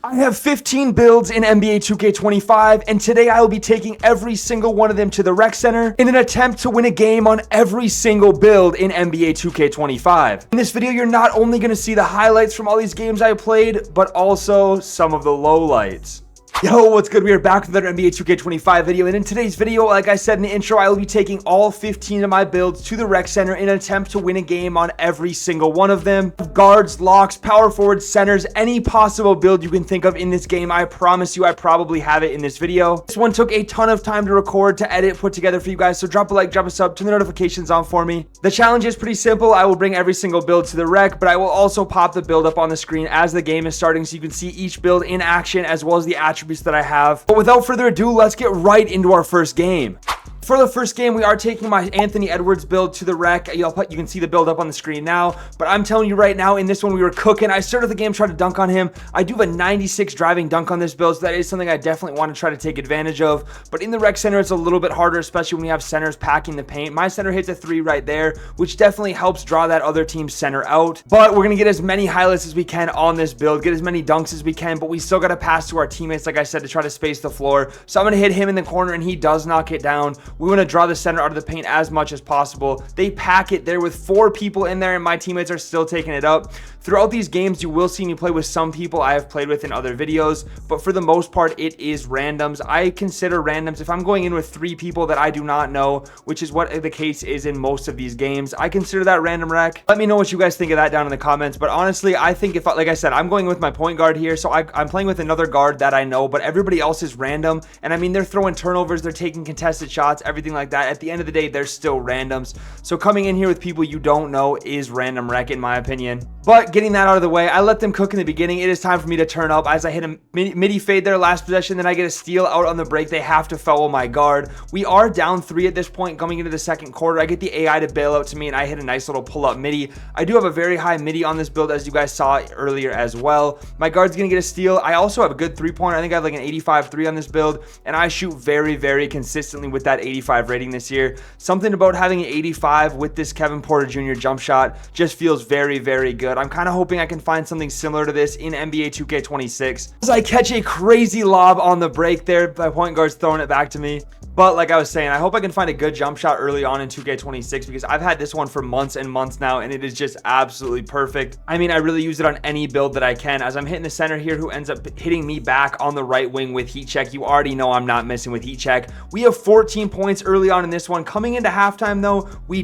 I have 15 builds in NBA 2K25, and today I will be taking every single one of them to the rec center in an attempt to win a game on every single build in NBA 2K25. In this video, you're not only going to see the highlights from all these games I played, but also some of the lowlights. Yo, what's good? We are back with another NBA 2K25 video, and in today's video, like I said in the intro, I will be taking all 15 of my builds to the rec center in an attempt to win a game on every single one of them. Guards, locks, power forwards, centers, any possible build you can think of in this game. I promise you I probably have it in this video. This one took a ton of time to record, to edit, put together for you guys, so drop a like, drop a sub, turn the notifications on for me. The challenge is pretty simple. I will bring every single build to the rec, but I will also pop the build up on the screen as the game is starting so you can see each build in action as well as the attributes that I have. But without further ado, let's get right into our first game. For the first game, we are taking my Anthony Edwards build to the rec. You can see the build up on the screen now, but I'm telling you right now, in this one, we were cooking. I started the game trying to dunk on him. I do have a 96 driving dunk on this build, so that is something I definitely want to try to take advantage of. But in the rec center, it's a little bit harder, especially when we have centers packing the paint. My center hits a 3 right there, which definitely helps draw that other team's center out. But we're going to get as many highlights as we can on this build, get as many dunks as we can, but we still got to pass to our teammates, like I said, to try to space the floor. So I'm going to hit him in the corner, and he does knock it down. We want to draw the center out of the paint as much as possible. They pack it there with 4 people in there, and my teammates are still taking it up. Throughout these games, you will see me play with some people I have played with in other videos, but for the most part, it is randoms. I consider randoms if I'm going in with 3 people that I do not know, which is what the case is in most of these games. I consider that random rec. Let me know what you guys think of that down in the comments, but honestly, I think if, like I said, I'm going with my point guard here, so I'm playing with another guard that I know, but everybody else is random, and I mean, they're throwing turnovers, they're taking contested shots, everything like that. At the end of the day, they're still randoms. So coming in here with people you don't know is random rec in my opinion. But getting that out of the way, I let them cook in the beginning. It is time for me to turn up as I hit a midi fade there last possession. Then I get a steal out on the break. They have to foul my guard. We are down 3 at this point coming into the second quarter. I get the AI to bail out to me, and I hit a nice little pull up midi. I do have a very high midi on this build, as you guys saw earlier as well. My guard's gonna get a steal. I also have a good 3-pointer. I think I have like an 85-3 on this build, and I shoot very, very consistently with that 85 rating this year. Something about having an 85 with this Kevin Porter Jr. jump shot just feels very, very good. I'm kind of hoping I can find something similar to this in NBA 2K26. As I catch a crazy lob on the break there, my point guard's throwing it back to me. But like I was saying, I hope I can find a good jump shot early on in 2K26 because I've had this one for months and months now, and it is just absolutely perfect. I mean, I really use it on any build that I can, as I'm hitting the center here who ends up hitting me back on the right wing with heat check. You already know I'm not missing with heat check. We have 14 points early on in this one. Coming into halftime though, we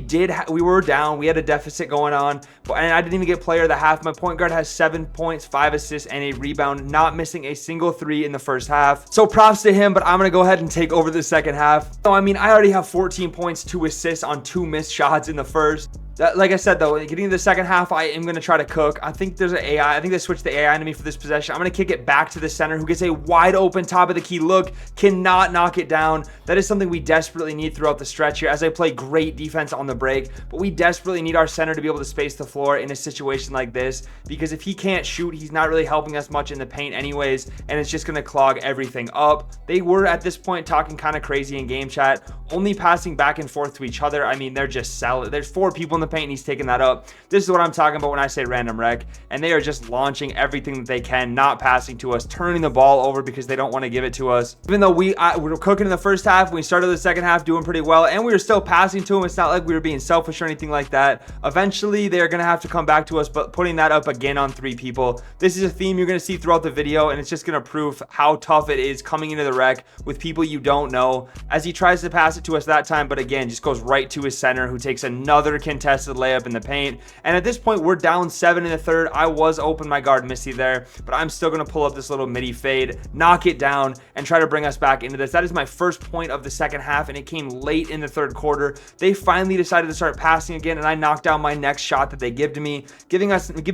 were down. We had a deficit going on, and I didn't even get player of the half. My point guard has 7 points, 5 assists, and a rebound, not missing a single 3 in the first half. So props to him, but I'm going to go ahead and take over the second half. So, I mean, I already have 14 points, 2 assists on 2 missed shots in the first. Like I said, though, getting to the second half, I am going to try to cook. I think there's an AI. I think they switched the AI to me for this possession. I'm going to kick it back to the center, who gets a wide open top of the key look, cannot knock it down. That is something we desperately need throughout the stretch here, as I play great defense on the break. But we desperately need our center to be able to space the floor in a situation like this, because if he can't shoot, he's not really helping us much in the paint anyways, and it's just going to clog everything up. They were, at this point, talking kind of crazy in game chat, only passing back and forth to each other. I mean, they're just solid. There's 4 people in the paint, and he's taking that up. This is what I'm talking about when I say random rec, and they are just launching everything that they can, not passing to us, turning the ball over because they don't want to give it to us. Even though we were cooking in the first half, we started the second half doing pretty well, and we were still passing to them. It's not like we were being selfish or anything like that. Eventually, they're going to have to come back to us, but putting that up again on 3 people. This is a theme you're going to see throughout the video, and it's just going to prove how tough it is coming into the rec with people you don't know, as he tries to pass it to us that time, but again, just goes right to his center, who takes another contested layup in the paint. And at this point, we're down 7 in the third. I was open my guard Missy there, but I'm still going to pull up this little midi fade, knock it down, and try to bring us back into this. That is my first point of the second half, and it came late in the third quarter. They finally decided to start passing again, and I knocked down my next shot that they give to me, giving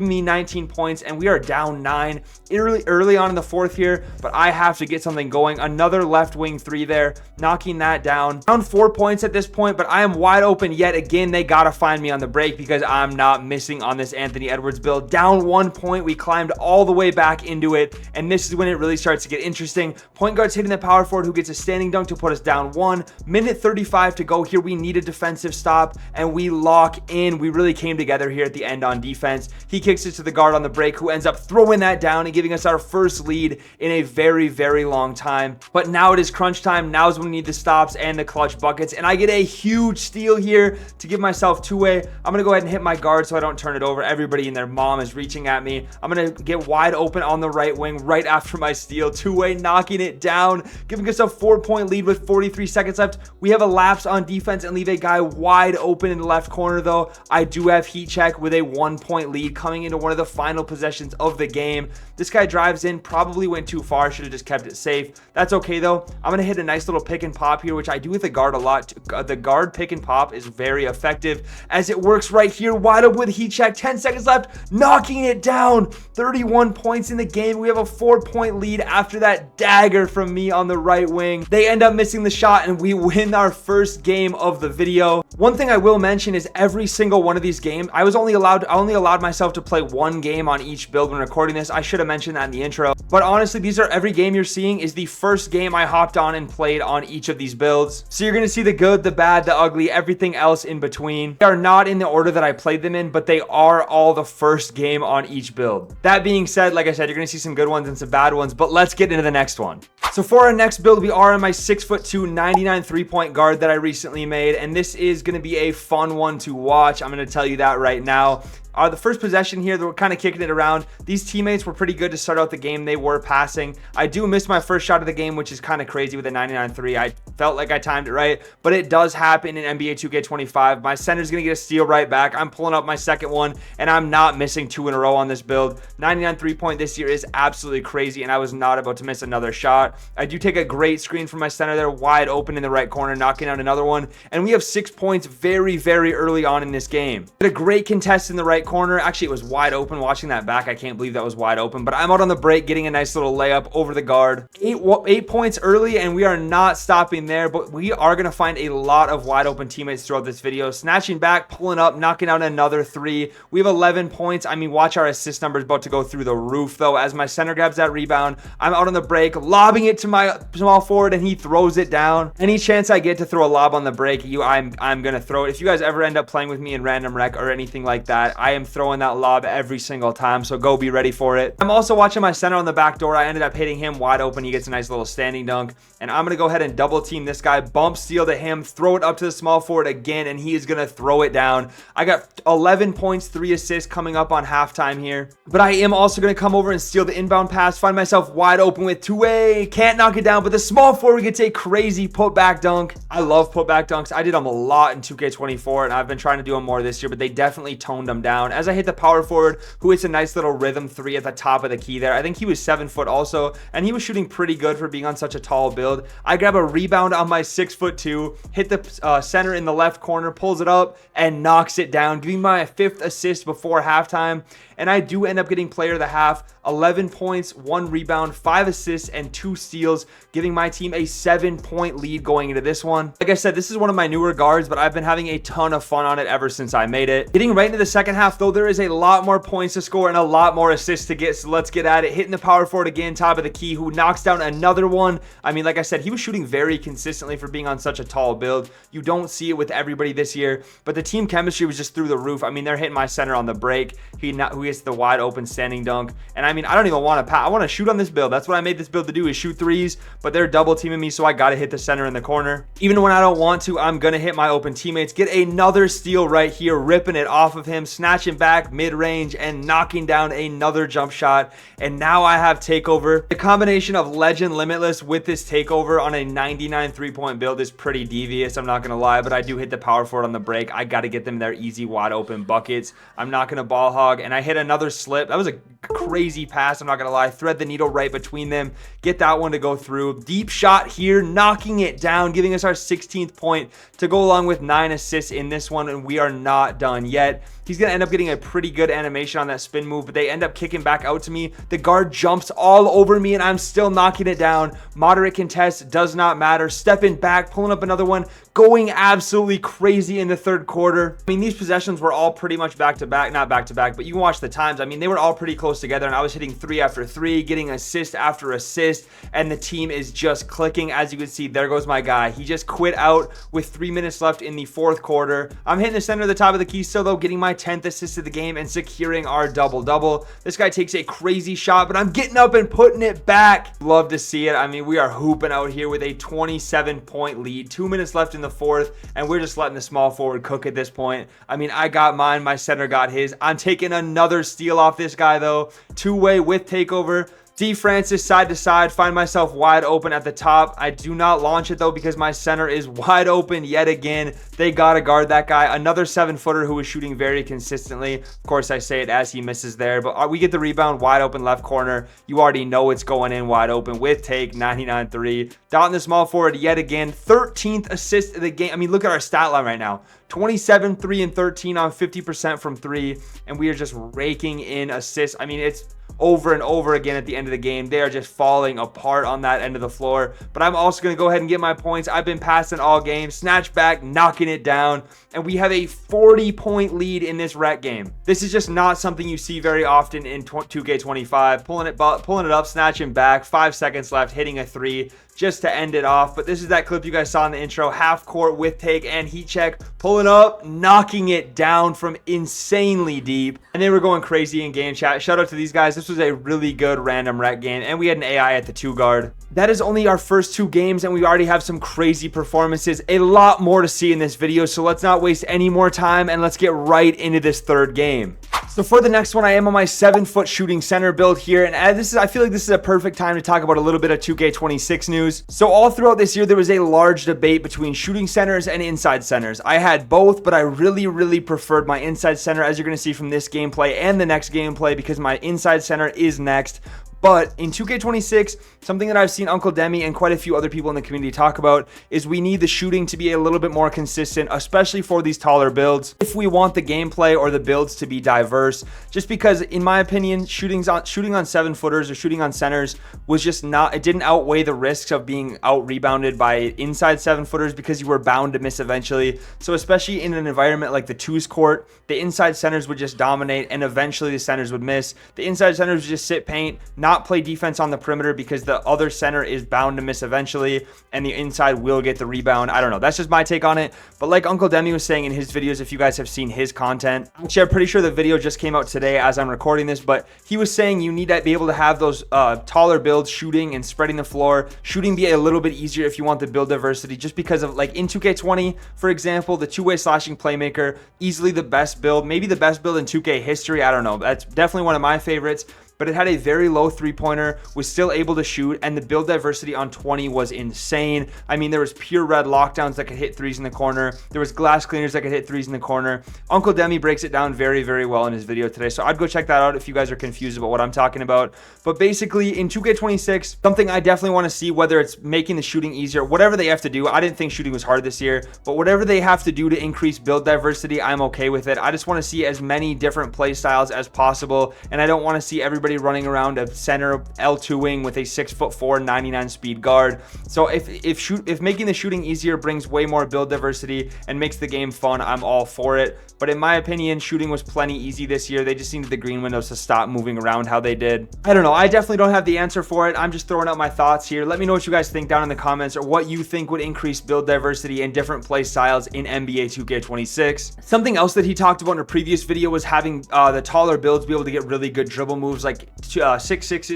me 19 points, and we are down 9 early on in the fourth here, but I have to get something going. Another left wing 3 there, knocking that down. Down 4 points at this point, but I am wide open yet again. They got to find me me on the break because I'm not missing on this Anthony Edwards build. Down 1 point, we climbed all the way back into it, and this is when it really starts to get interesting. Point guard's hitting the power forward who gets a standing dunk to put us down 1. Minute 35 to go here. We need a defensive stop, and we lock in. We really came together here at the end on defense. He kicks it to the guard on the break, who ends up throwing that down and giving us our first lead in a very, very long time. But now it is crunch time. Now is when we need the stops and the clutch buckets, and I get a huge steal here to give myself two-way. I'm gonna go ahead and hit my guard so I don't turn it over. Everybody and their mom is reaching at me. I'm gonna get wide open on the right wing right after my steal. Two-way, knocking it down, giving us a 4-point lead with 43 seconds left. We have a lapse on defense and leave a guy wide open in the left corner, though. I do have heat check with a 1-point lead coming into one of the final possessions of the game. This guy drives in, probably went too far, should have just kept it safe. That's okay, though. I'm gonna hit a nice little pick and pop here, which I do with the guard a lot. The guard pick and pop is very effective as it works right here. Wide open with heat check, 10 seconds left, knocking it down. 31 points in the game. We have a 4-point lead after that dagger from me on the right wing. They end up missing the shot, and we win our first game of the video. One thing I will mention is every single one of these games, I only allowed myself to play one game on each build when recording this. I should have mentioned that in the intro. But honestly, every game you're seeing is the first game I hopped on and played on each of these builds. So you're going to see the good, the bad, the ugly, everything else in between. They are not in the order that I played them in, but they are all the first game on each build. That being said, like I said, you're going to see some good ones and some bad ones, but let's get into the next one. So for our next build, we are on my 6'2", 99 3-point guard that I recently made, and this is going to be a fun one to watch. I'm going to tell you that right now. The first possession here, they were kind of kicking it around. These teammates were pretty good to start out the game. They were passing. I do miss my first shot of the game, which is kind of crazy with a 99-3. I felt like I timed it right, but it does happen in NBA 2K25. My center's going to get a steal right back. I'm pulling up my second one, and I'm not missing 2 in a row on this build. 99 3-point this year is absolutely crazy, and I was not about to miss another shot. I do take a great screen from my center there, wide open in the right corner, knocking out another one, and we have 6 points very, very early on in this game. Did a great contest in the right corner. Actually, it was wide open. Watching that back, I can't believe that was wide open, but I'm out on the break getting a nice little layup over the guard. 8 points early, and we are not stopping there, but we are going to find a lot of wide open teammates throughout this video. Snatching back, pulling up, knocking out another 3. We have 11 points. I mean, watch our assist numbers about to go through the roof, though, as my center grabs that rebound. I'm out on the break, lobbing it to my small forward, and he throws it down. Any chance I get to throw a lob on the break, I'm going to throw it. If you guys ever end up playing with me in random rec or anything like that, I am throwing that lob every single time, so go be ready for it. I'm also watching my center on the back door. I ended up hitting him wide open. He gets a nice little standing dunk, and I'm going to go ahead and double team this guy, bump steal to him, throw it up to the small forward again, and he is going to throw it down. I got 11 points, 3 assists coming up on halftime here, but I am also going to come over and steal the inbound pass, find myself wide open with two-way, can't knock it down, but the small forward gets a crazy putback dunk. I love putback dunks. I did them a lot in 2K24, and I've been trying to do them more this year, but they definitely toned them down. As I hit the power forward, who hits a nice little rhythm 3 at the top of the key there. I think he was 7 foot also, and he was shooting pretty good for being on such a tall build. I grab a rebound on my 6'2", hit the center in the left corner, pulls it up, and knocks it down, giving my 5th assist before halftime. And I do end up getting player of the half, 11 points, 1 rebound, 5 assists, and 2 steals, giving my team a 7-point lead going into this one. Like I said, this is one of my newer guards, but I've been having a ton of fun on it ever since I made it. Getting right into the second half, though, there is a lot more points to score and a lot more assists to get, so let's get at it. Hitting the power forward again, top of the key, who knocks down another one. I mean, like I said, he was shooting very consistently for being on such a tall build. You don't see it with everybody this year, but the team chemistry was just through the roof. I mean, they're hitting my center on the break. Who gets the wide open standing dunk, and I mean, I don't even want to pass. I want to shoot on this build. That's what I made this build to do, is shoot threes, but they're double teaming me, so I got to hit the center in the corner. Even when I don't want to, I'm going to hit my open teammates. Get another steal right here, ripping it off of him, snatching back mid-range, and knocking down another jump shot. And now I have takeover. The combination of legend limitless with this takeover on a 99 3-point build is pretty devious, I'm not going to lie, but I do hit the power forward on the break. I got to get them their easy wide open buckets. I'm not going to ball hog, and I hit another slip. That was a crazy pass, I'm not gonna lie. Thread the needle right between them, get that one to go through. Deep shot here, knocking it down, giving us our 16th point to go along with 9 assists in this one, and we are not done yet. He's gonna end up getting a pretty good animation on that spin move, but they end up kicking back out to me. The guard jumps all over me, and I'm still knocking it down. Moderate contest, does not matter. Stepping back, pulling up another one, going absolutely crazy in the third quarter. I mean, these possessions were all pretty much back-to-back, not back-to-back, but you can watch the times. I mean, they were all pretty close together, and I was hitting 3 after 3, getting assist after assist, and the team is just clicking. As you can see, there goes my guy. He just quit out with 3 minutes left in the fourth quarter. I'm hitting the center of the top of the key still, though, getting my 10th assist of the game and securing our double-double. This guy takes a crazy shot, but I'm getting up and putting it back. Love to see it. I mean, we are hooping out here with a 27-point lead. 2 minutes left in the fourth, and we're just letting the small forward cook at this point. I mean, I got mine, my center got his. I'm taking another steal off this guy, though. Two-way with takeover. D. Francis side to side, find myself wide open at the top. I do not launch it though because my center is wide open yet again. They gotta guard that guy. Another 7-footer who is shooting very consistently. Of course, I say it as he misses there, but we get the rebound, wide open left corner. You already know it's going in wide open with take, 99-3. Dot in the small forward yet again. 13th assist of the game. I mean, look at our stat line right now. 27, 3, and 13 on 50% from 3, and we are just raking in assists. I mean, it's over and over again at the end of the game. They are just falling apart on that end of the floor. But I'm also going to go ahead and get my points. I've been passing all game. Snatch back, knocking it down. And we have a 40-point lead in this rec game. This is just not something you see very often in 2K25. Pulling it up, snatching back. 5 seconds left, hitting a 3 just to end it off. But this is that clip you guys saw in the intro. Half court with take and heat check. Pulling up, knocking it down from insanely deep. And they were going crazy in game chat. Shout out to these guys. This was a really good random rec game. And we had an AI at the 2 guard. That is only our first 2 games, and we already have some crazy performances. A lot more to see in this video, so let's not waste any more time, and let's get right into this third game. So for the next one, I am on my 7-foot shooting center build here, and I feel like this is a perfect time to talk about a little bit of 2K26 news. So all throughout this year, there was a large debate between shooting centers and inside centers. I had both, but I really preferred my inside center, as you're going to see from this gameplay and the next gameplay, because my inside center is next. But in 2K26, something that I've seen Uncle Demi and quite a few other people in the community talk about is we need the shooting to be a little bit more consistent, especially for these taller builds, if we want the gameplay or the builds to be diverse. Just because, in my opinion, shooting on 7-footers or shooting on centers was just not, it didn't outweigh the risks of being out-rebounded by inside 7-footers because you were bound to miss eventually. So especially in an environment like the 2's court, the inside centers would just dominate and eventually the centers would miss. The inside centers would just sit paint, not play defense on the perimeter because the other center is bound to miss eventually and the inside will get the rebound. I don't know. That's just my take on it. But like Uncle Demi was saying in his videos, if you guys have seen his content, actually, I'm pretty sure the video just came out today as I'm recording this, but he was saying you need to be able to have those taller builds shooting and spreading the floor. Shooting be a little bit easier if you want the build diversity, just because of, like, in 2K20, for example, the 2-way slashing playmaker, easily the best build, maybe the best build in 2K history. I don't know. That's definitely one of my favorites. But it had a very low 3-pointer, was still able to shoot, and the build diversity on 20 was insane. I mean, there was pure red lockdowns that could hit 3s in the corner. There was glass cleaners that could hit 3s in the corner. Uncle Demi breaks it down very well in his video today, so I'd go check that out if you guys are confused about what I'm talking about. But basically, in 2K26, something I definitely want to see, whether it's making the shooting easier, whatever they have to do. I didn't think shooting was hard this year, but whatever they have to do to increase build diversity, I'm okay with it. I just want to see as many different play styles as possible, and I don't want to see everybody running around a center L2 wing with a 6'4", 99 speed guard. So if making the shooting easier brings way more build diversity and makes the game fun, I'm all for it. But in my opinion, shooting was plenty easy this year. They just needed the green windows to stop moving around how they did. I don't know. I definitely don't have the answer for it. I'm just throwing out my thoughts here. Let me know what you guys think down in the comments, or what you think would increase build diversity and different play styles in NBA 2K26. Something else that he talked about in a previous video was having the taller builds be able to get really good dribble moves, like 6'6",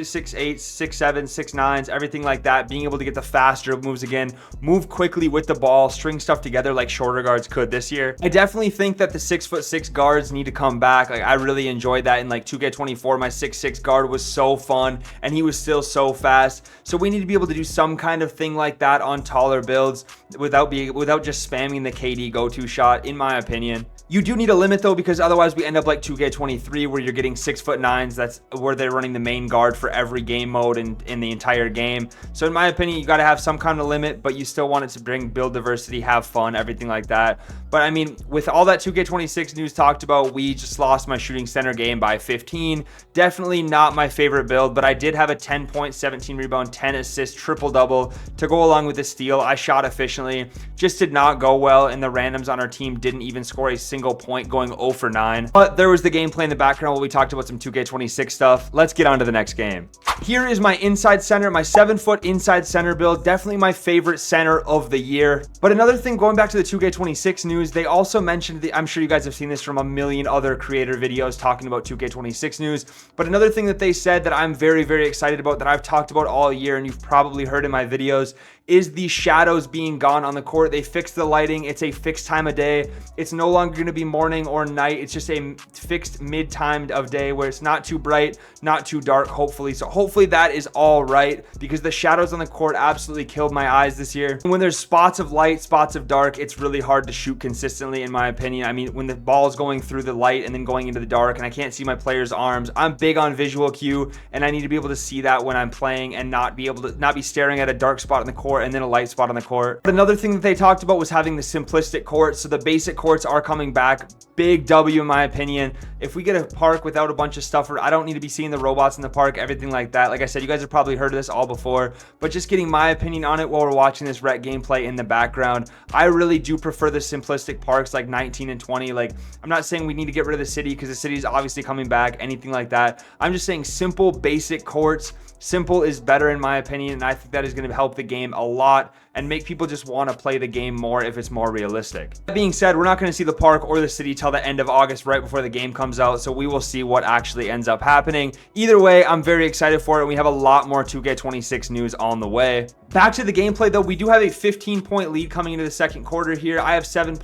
6'8", 6'7", 6'9", everything like that. Being able to get the fast dribble moves again, move quickly with the ball, string stuff together like shorter guards could this year. I definitely think that the 6'6" guards need to come back. Like, I really enjoyed that in like 2K24. My 6'6" guard was so fun and he was still so fast. So we need to be able to do some kind of thing like that on taller builds without just spamming the KD go-to shot, in my opinion. You do need a limit though, because otherwise we end up like 2K23 where you're getting 6'9". That's where they're running the main guard for every game mode in the entire game. So in my opinion, you got to have some kind of limit, but you still want it to bring build diversity, have fun, everything like that. But I mean, with all that 2K26 news talked about, we just lost my shooting center game by 15. Definitely not my favorite build, but I did have a 10 point, 17 rebound, 10 assist, triple double to go along with the steal. I shot efficiently, just did not go well, and the randoms on our team didn't even score a single point, going 0 for 9. But there was the gameplay in the background while we talked about some 2K26 stuff. Let's get on to the next game. Here is my inside center, my 7-foot inside center build. Definitely my favorite center of the year. But another thing, going back to the 2K26 news, they also mentioned, I'm sure you guys have seen this from a million other creator videos talking about 2K26 news, but another thing that they said that I'm very, very excited about, that I've talked about all year and you've probably heard in my videos, is the shadows being gone on the court. They fixed the lighting. It's a fixed time of day. It's no longer going to be morning or night. It's just a fixed mid-time of day where it's not too bright, not too dark, hopefully. So hopefully that is all right, because the shadows on the court absolutely killed my eyes this year. When there's spots of light, spots of dark, it's really hard to shoot consistently, in my opinion. I mean, when the ball is going through the light and then going into the dark and I can't see my player's arms, I'm big on visual cue, and I need to be able to see that when I'm playing and not be staring at a dark spot in the court and then a light spot on the court. But another thing that they talked about was having the simplistic courts. So the basic courts are coming back. Big W in my opinion. If we get a park without a bunch of stuff, I don't need to be seeing the robots in the park, everything like that. Like I said, you guys have probably heard of this all before, but just getting my opinion on it while we're watching this rec gameplay in the background. I really do prefer the simplistic parks like 19 and 20. Like, I'm not saying we need to get rid of the city, because the city is obviously coming back, anything like that. I'm just saying simple, basic courts. Simple is better in my opinion, and I think that is going to help the game a lot and make people just want to play the game more if it's more realistic. That being said, we're not going to see the park or the city till the end of August, right before the game comes out, so we will see what actually ends up happening. Either way, I'm very excited for it. We have a lot more 2K26 news on the way. Back to the gameplay though, we do have a 15-point lead coming into the second quarter here. I have 7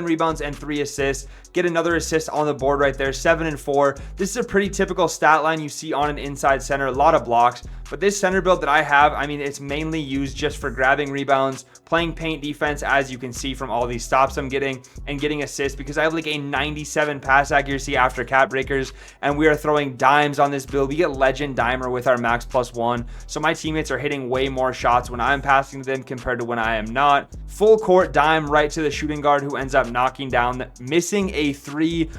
rebounds and 3 assists. Get another assist on the board right there, 7 and 4. This is a pretty typical stat line you see on an inside center, a lot of blocks. But this center build that I have, I mean, it's mainly used just for grabbing rebounds, playing paint defense, as you can see from all these stops I'm getting, and getting assists, because I have like a 97 pass accuracy after cap breakers, and we are throwing dimes on this build. We get legend dimer with our max +1, so my teammates are hitting way more shots when I'm passing to them compared to when I am not. Full court dime right to the shooting guard, who ends up knocking down, missing a 3,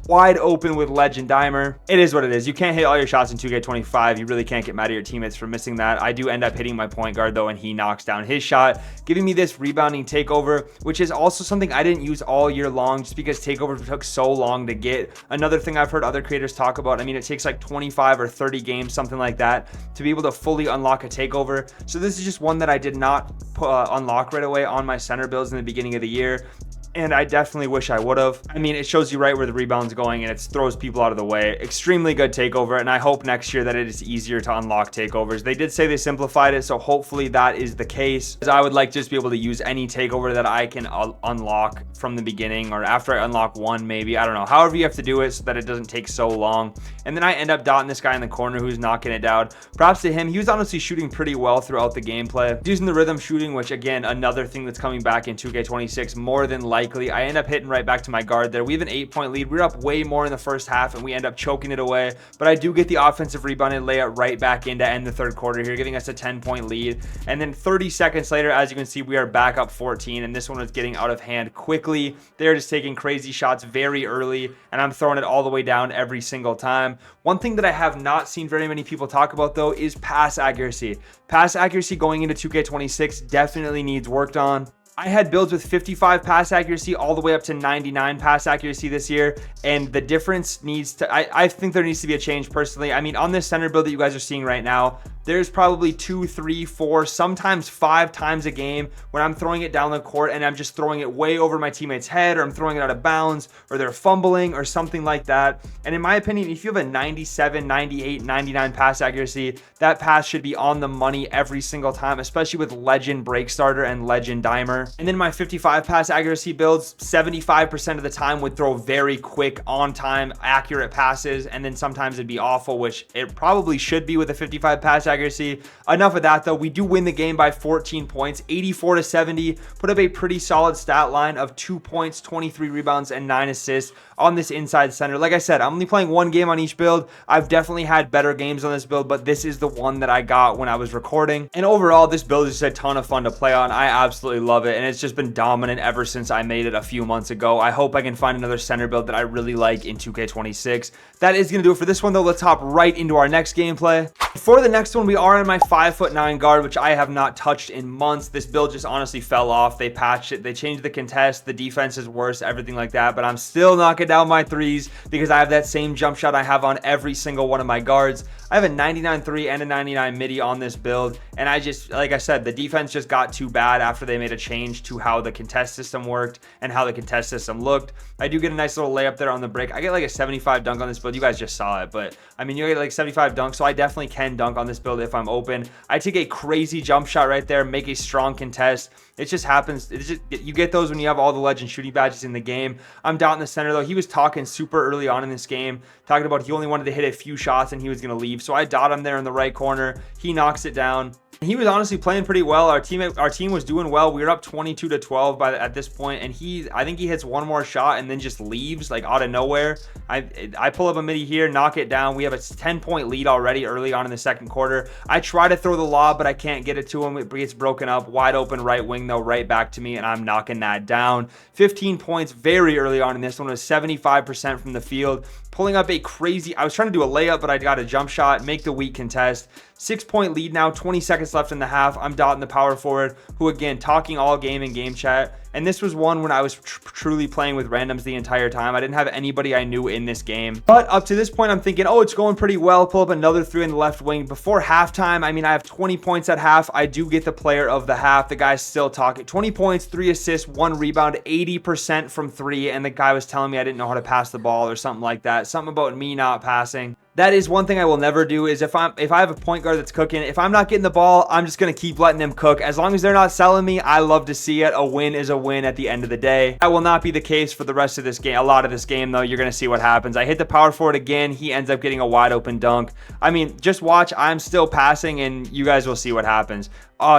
wide open with legend dimer. It is what it is. You can't hit all your shots in 2K25. You really can't get mad at your teammates for missing that. I do end up hitting my point guard though, and he knocks down his shot, giving me this rebounding takeover, which is also something I didn't use all year long just because takeovers took so long to get. Another thing I've heard other creators talk about, I mean, it takes like 25 or 30 games, something like that, to be able to fully unlock a takeover. So this is just one that I did not unlock right away on my center builds in the beginning of the year, and I definitely wish I would have. I mean, it shows you right where the rebound's going, and it throws people out of the way. Extremely good takeover, and I hope next year that it is easier to unlock takeovers. They did say they simplified it, so hopefully that is the case, because I would like to just be able to use any takeover that I can unlock from the beginning, or after I unlock one, maybe. I don't know. However you have to do it so that it doesn't take so long. And then I end up dotting this guy in the corner who's knocking it down. Props to him. He was honestly shooting pretty well throughout the gameplay. Using the rhythm shooting, which again, another thing that's coming back in 2K26 more than likely. I end up hitting right back to my guard there. We have an 8-point lead. We're up way more in the first half, and we end up choking it away. But I do get the offensive rebound and lay it right back in to end the third quarter here, giving us a 10-point lead. And then 30 seconds later, as you can see, we are back up 14, and this one was getting out of hand quickly. They're just taking crazy shots very early, and I'm throwing it all the way down every single time. One thing that I have not seen very many people talk about, though, is pass accuracy. Pass accuracy going into 2K26 definitely needs worked on. I had builds with 55 pass accuracy all the way up to 99 pass accuracy this year, and the difference needs to, I think there needs to be a change personally. I mean, on this center build that you guys are seeing right now, there's probably 2, 3, 4, sometimes 5 times a game when I'm throwing it down the court and I'm just throwing it way over my teammate's head, or I'm throwing it out of bounds, or they're fumbling or something like that. And in my opinion, if you have a 97, 98, 99 pass accuracy, that pass should be on the money every single time, especially with legend break starter and legend dimer. And then my 55 pass accuracy builds, 75% of the time would throw very quick, on time, accurate passes. And then sometimes it'd be awful, which it probably should be with a 55 pass accuracy. Enough of that though. We do win the game by 14 points, 84-70. Put up a pretty solid stat line of 2 points, 23 rebounds, and 9 assists on this inside center. Like I said, I'm only playing one game on each build. I've definitely had better games on this build, but this is the one that I got when I was recording. And overall, this build is just a ton of fun to play on. I absolutely love it, and it's just been dominant ever since I made it a few months ago. I hope I can find another center build that I really like in 2K26. That is going to do it for this one though. Let's hop right into our next gameplay. For the next one, we are in my 5'9" guard, which I have not touched in months. This build just honestly fell off. They patched it. They changed the contest. The defense is worse, everything like that, but I'm still knocking down my threes because I have that same jump shot I have on every single one of my guards. I have a 99.3 and a 99 midi on this build, and I just, like I said, the defense just got too bad after they made a change to how the contest system worked and how the contest system looked. I do get a nice little layup there on the break. I get like a 75 dunk on this build. You guys just saw it, but I mean, you get like 75 dunk, so I definitely can dunk on this build if I'm open. I take a crazy jump shot right there, make a strong contest. It just happens. It's just, you get those when you have all the legend shooting badges in the game. I'm down in the center though. He was talking super early on in this game, talking about he only wanted to hit a few shots and he was going to leave. So I dot him there in the right corner. He knocks it down. He was honestly playing pretty well. Our team was doing well. We were up 22-12 at this point, and I think he hits one more shot and then just leaves like out of nowhere. I pull up a midi here, knock it down. We have a 10-point lead already early on in the second quarter. I try to throw the lob, but I can't get it to him. It gets broken up. Wide open right wing though, right back to me, and I'm knocking that down. 15 points very early on in this one. Was 75% from the field. Pulling up a crazy, I was trying to do a layup, but I got a jump shot, make the weak contest. 6-point lead now, 20 seconds left in the half. I'm dotting the power forward, who again, talking all game in game chat. And this was one when I was truly playing with randoms the entire time. I didn't have anybody I knew in this game. But up to this point, I'm thinking, oh, it's going pretty well. Pull up another three in the left wing. Before halftime, I mean, I have 20 points at half. I do get the player of the half. The guy's still talking. 20 points, 3 assists, 1 rebound, 80% from 3. And the guy was telling me I didn't know how to pass the ball or something like that. Something about me not passing. That is one thing I will never do, is if I have a point guard that's cooking, if I'm not getting the ball, I'm just going to keep letting them cook. As long as they're not selling me, I love to see it. A win is a win at the end of the day. That will not be the case for the rest of this game. A lot of this game, though, you're going to see what happens. I hit the power forward again. He ends up getting a wide open dunk. I mean, just watch. I'm still passing, and you guys will see what happens.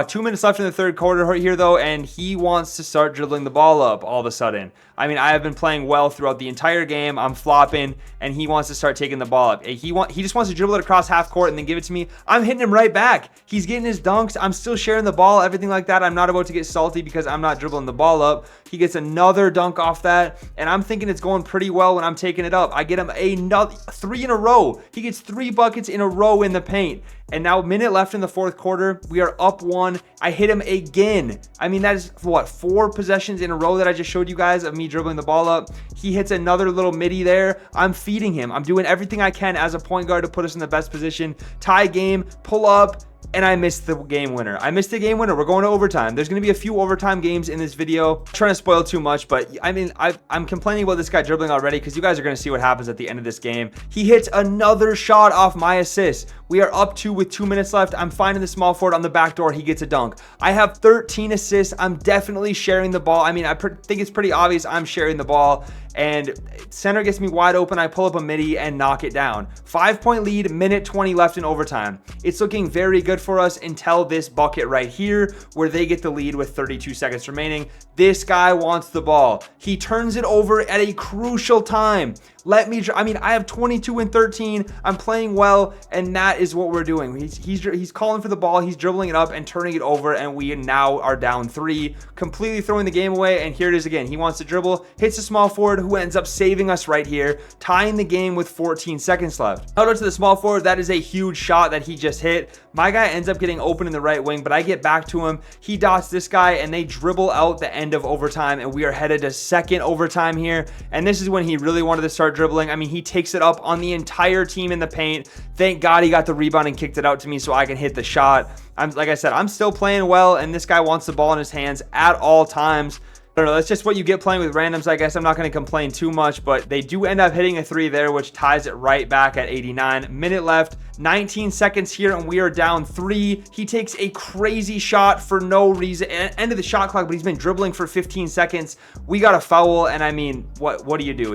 2 minutes left in the third quarter here, though, and he wants to start dribbling the ball up all of a sudden. I mean, I have been playing well throughout the entire game. I'm flopping, and he wants to start taking the ball up. He just wants to dribble it across half court and then give it to me. I'm hitting him right back. He's getting his dunks. I'm still sharing the ball, everything like that. I'm not about to get salty because I'm not dribbling the ball up. He gets another dunk off that, and I'm thinking it's going pretty well when I'm taking it up. I get him another 3 in a row. He gets 3 buckets in a row in the paint. And now, minute left in the fourth quarter. We are up 1. I hit him again. I mean, that is what, 4 possessions in a row that I just showed you guys of me dribbling the ball up. He hits another little midi there. I'm feeding him. I'm doing everything I can as a point guard to put us in the best position. Tie game, pull up, and I missed the game winner. We're going to overtime. There's going to be a few overtime games in this video. I'm trying to spoil too much, but I mean, I'm complaining about this guy dribbling already because you guys are going to see what happens at the end of this game. He hits another shot off my assist. We are up 2 with 2 minutes left. I'm finding the small forward on the back door. He gets a dunk. I have 13 assists. I'm definitely sharing the ball. I mean, I think it's pretty obvious I'm sharing the ball. And center gets me wide open. I pull up a midi and knock it down. 5-point lead, minute 20 left in overtime. It's looking very good for us until this bucket right here, where they get the lead with 32 seconds remaining. This guy wants the ball. He turns it over at a crucial time. I mean, I have 22 and 13. I'm playing well, and that is what we're doing. He's calling for the ball. He's dribbling it up and turning it over, and we now are down 3, completely throwing the game away. And here it is again. He wants to dribble, hits a small forward, who ends up saving us right here, tying the game with 14 seconds left. Out to the small forward. That is a huge shot that he just hit. My guy ends up getting open in the right wing, but I get back to him. He dots this guy, and they dribble out the end of overtime, and we are headed to second overtime here. And this is when he really wanted to start dribbling. I mean, he takes it up on the entire team in the paint. Thank God he got the rebound and kicked it out to me so I can hit the shot. Like I said, I'm still playing well, and this guy wants the ball in his hands at all times. I don't know, that's just what you get playing with randoms, I guess. I'm not going to complain too much, but they do end up hitting a 3 there, which ties it right back at 89. Minute left. 19 seconds here, and we are down 3. He takes a crazy shot for no reason. End of the shot clock, but he's been dribbling for 15 seconds. We got a foul, and I mean, what do you do?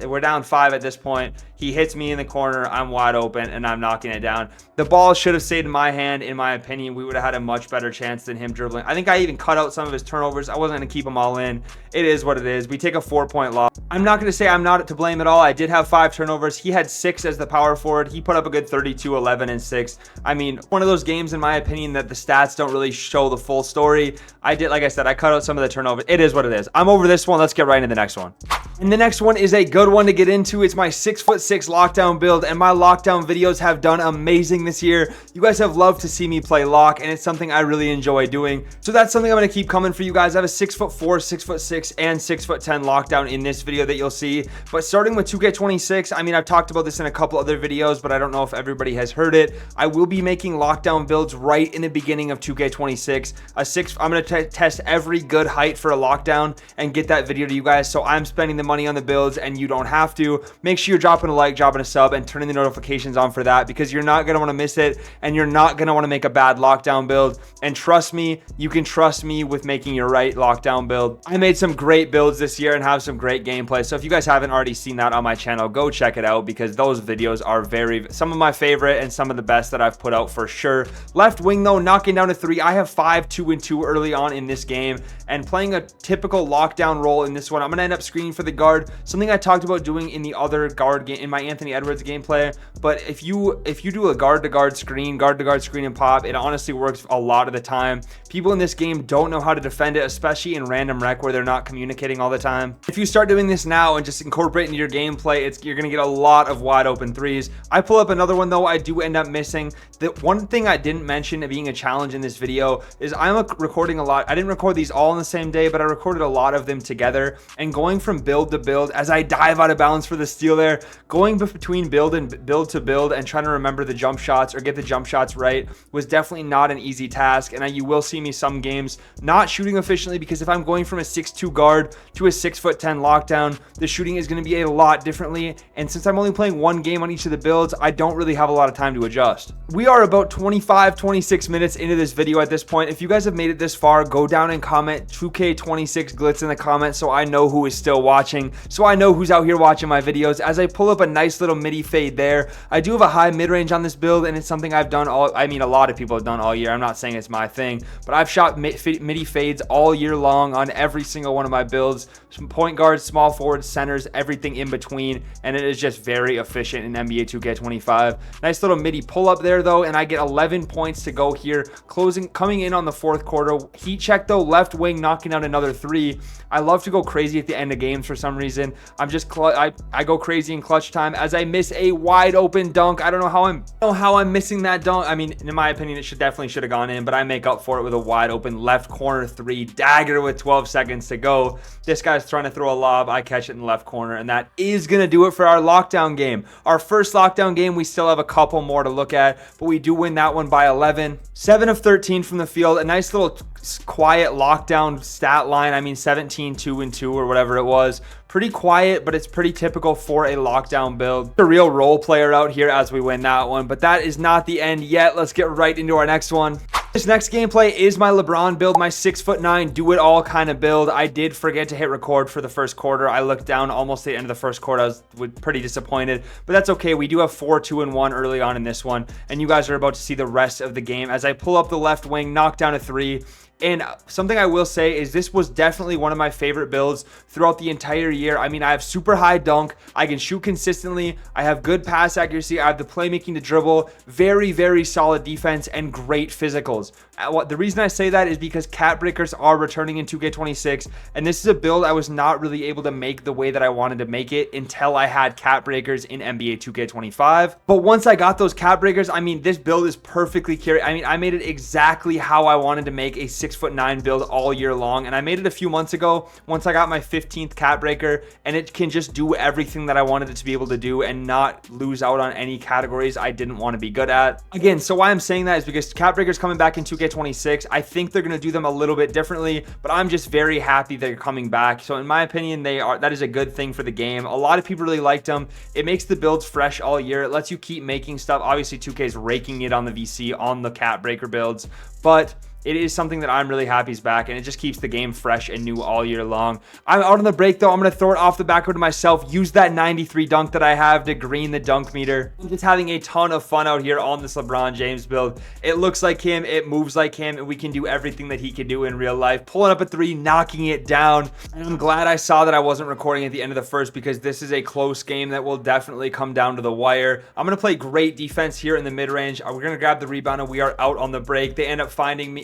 We're down 5 at this point. He hits me in the corner. I'm wide open, and I'm knocking it down. The ball should have stayed in my hand, in my opinion. We would have had a much better chance than him dribbling. I think I even cut out some of his turnovers. I wasn't going to keep them all in. It is what it is. We take a 4-point loss. I'm not going to say I'm not to blame at all. I did have 5 turnovers. He had 6 as the power forward. He put up a good 32, 11, and 6. I mean, one of those games, in my opinion, that the stats don't really show the full story. Like I said, I cut out some of the turnovers. It is what it is. I'm over this one. Let's get right into the next one. And the next one is a good one to get into. It's my 6'6" lockdown build, and my lockdown videos have done amazing this year. You guys have loved to see me play lock, and it's something I really enjoy doing. So that's something I'm going to keep coming for you guys. I have a 6'4", 6'6", and 6'10" lockdown in this video that you'll see. But starting with 2K26, I mean, I've talked about this in a couple other videos, but I don't know if everybody has heard it. I will be making lockdown builds right in the beginning of 2K26. I'm going to test every good height for a lockdown and get that video to you guys. So I'm spending the money on the builds, and you don't have to. Make sure you're dropping a like, dropping a sub, and turning the notifications on for that, because you're not going to want to miss it, and you're not going to want to make a bad lockdown build. And trust me, you can trust me with making your right lockdown build. I made some great builds this year and have some great gameplay. So if you guys haven't already seen that on my channel, go check it out, because those videos are some of my favorite and some of the best that I've put out for sure. Left wing though, knocking down a 3. I have 5, 2, and 2 early on in this game, and playing a typical lockdown role in this one. I'm going to end up screening for the guard, something I talked about doing in the other guard game, in my Anthony Edwards gameplay. But if you do a guard to guard screen and pop, it honestly works a lot of the time. People in this game don't know how to defend it, especially in random rec where they're not communicating all the time. If you start doing this now and just incorporate into your gameplay, you're going to get a lot of wide open threes. I pull up another one though, I do end up missing. The one thing I didn't mention being a challenge in this video is I'm recording a lot. I didn't record these all on the same day, but I recorded a lot of them together, and going from build to build, as I dive out of bounds for the steal there, going between build to build and trying to remember the jump shots or get the jump shots right was definitely not an easy task. And you will see me some games not shooting efficiently, because if I'm going from a 6'2" guard to a 6'10" lockdown, the shooting is going to be a lot differently. And since I'm only playing one game on each of the builds, I don't really have a lot of time to adjust. We are about 25-26 minutes into this video at this point. If you guys have made it this far, go down and comment 2K26 glitz in the comments so I know who is still watching, so I know who's out here watching my videos. As I pull up a nice little midi fade there, I do have a high mid-range on this build, and it's something I've done a lot of people have done all year. I'm not saying it's my thing, but I've shot midi fades all year long on every single one of my builds. Some point guards, small forwards, centers, everything in between, and it is just very efficient in NBA 2K25. Nice little midi pull up there though, and I get 11 points to go here, coming in on the 4th quarter. Heat check though, left wing knocking out another 3. I love to go crazy at the end of games for some reason. I go crazy in clutch time as I miss a wide open dunk. I don't know how I'm missing that dunk. I mean, in my opinion, it definitely should have gone in, but I make up for it with a wide open left corner 3 dagger with 12 seconds to go. This guy's trying to throw a lob. I catch it in the left corner, and that is going to do it for our lockdown game. Our first lockdown game, we still have a couple more to look at, but we do win that one by 11. 7 of 13 from the field. A nice little quiet lockdown stat line. I mean, 17, 2, and 2 or whatever it was. Pretty quiet, but it's pretty typical for a lockdown build. A real role player out here as we win that one, but that is not the end yet. Let's get right into our next one. This next gameplay is my LeBron build, my 6'9" do-it-all kind of build. I did forget to hit record for the first quarter. I looked down almost at the end of the first quarter. I was pretty disappointed, but that's okay. We do have 4, 2, and 1 early on in this one, and you guys are about to see the rest of the game as I pull up the left wing, knock down a 3. And something I will say is this was definitely one of my favorite builds throughout the entire year. I mean, I have super high dunk. I can shoot consistently. I have good pass accuracy. I have the playmaking to dribble. Very, very solid defense and great physicals. The reason I say that is because cat breakers are returning in 2K26. And this is a build I was not really able to make the way that I wanted to make it until I had cat breakers in NBA 2K25. But once I got those cat breakers, I mean, this build is perfectly carried. I mean, I made it exactly how I wanted to make a 6 6'9" build all year long, and I made it a few months ago once I got my 15th cat breaker, and it can just do everything that I wanted it to be able to do and not lose out on any categories I didn't want to be good at. Again, so why I'm saying that is because cat breakers coming back in 2K26, I think they're going to do them a little bit differently, but I'm just very happy they're coming back. So in my opinion, that is a good thing for the game. A lot of people really liked them. It makes the builds fresh all year. It lets you keep making stuff. Obviously 2K is raking it on the VC on the cat breaker builds, but it is something that I'm really happy is back, and it just keeps the game fresh and new all year long. I'm out on the break, though. I'm going to throw it off the backboard to myself. Use that 93 dunk that I have to green the dunk meter. I'm just having a ton of fun out here on this LeBron James build. It looks like him. It moves like him, and we can do everything that he can do in real life. Pulling up a three, knocking it down. And I'm glad I saw that I wasn't recording at the end of the first, because this is a close game that will definitely come down to the wire. I'm going to play great defense here in the mid-range. We're going to grab the rebound, and we are out on the break. They end up finding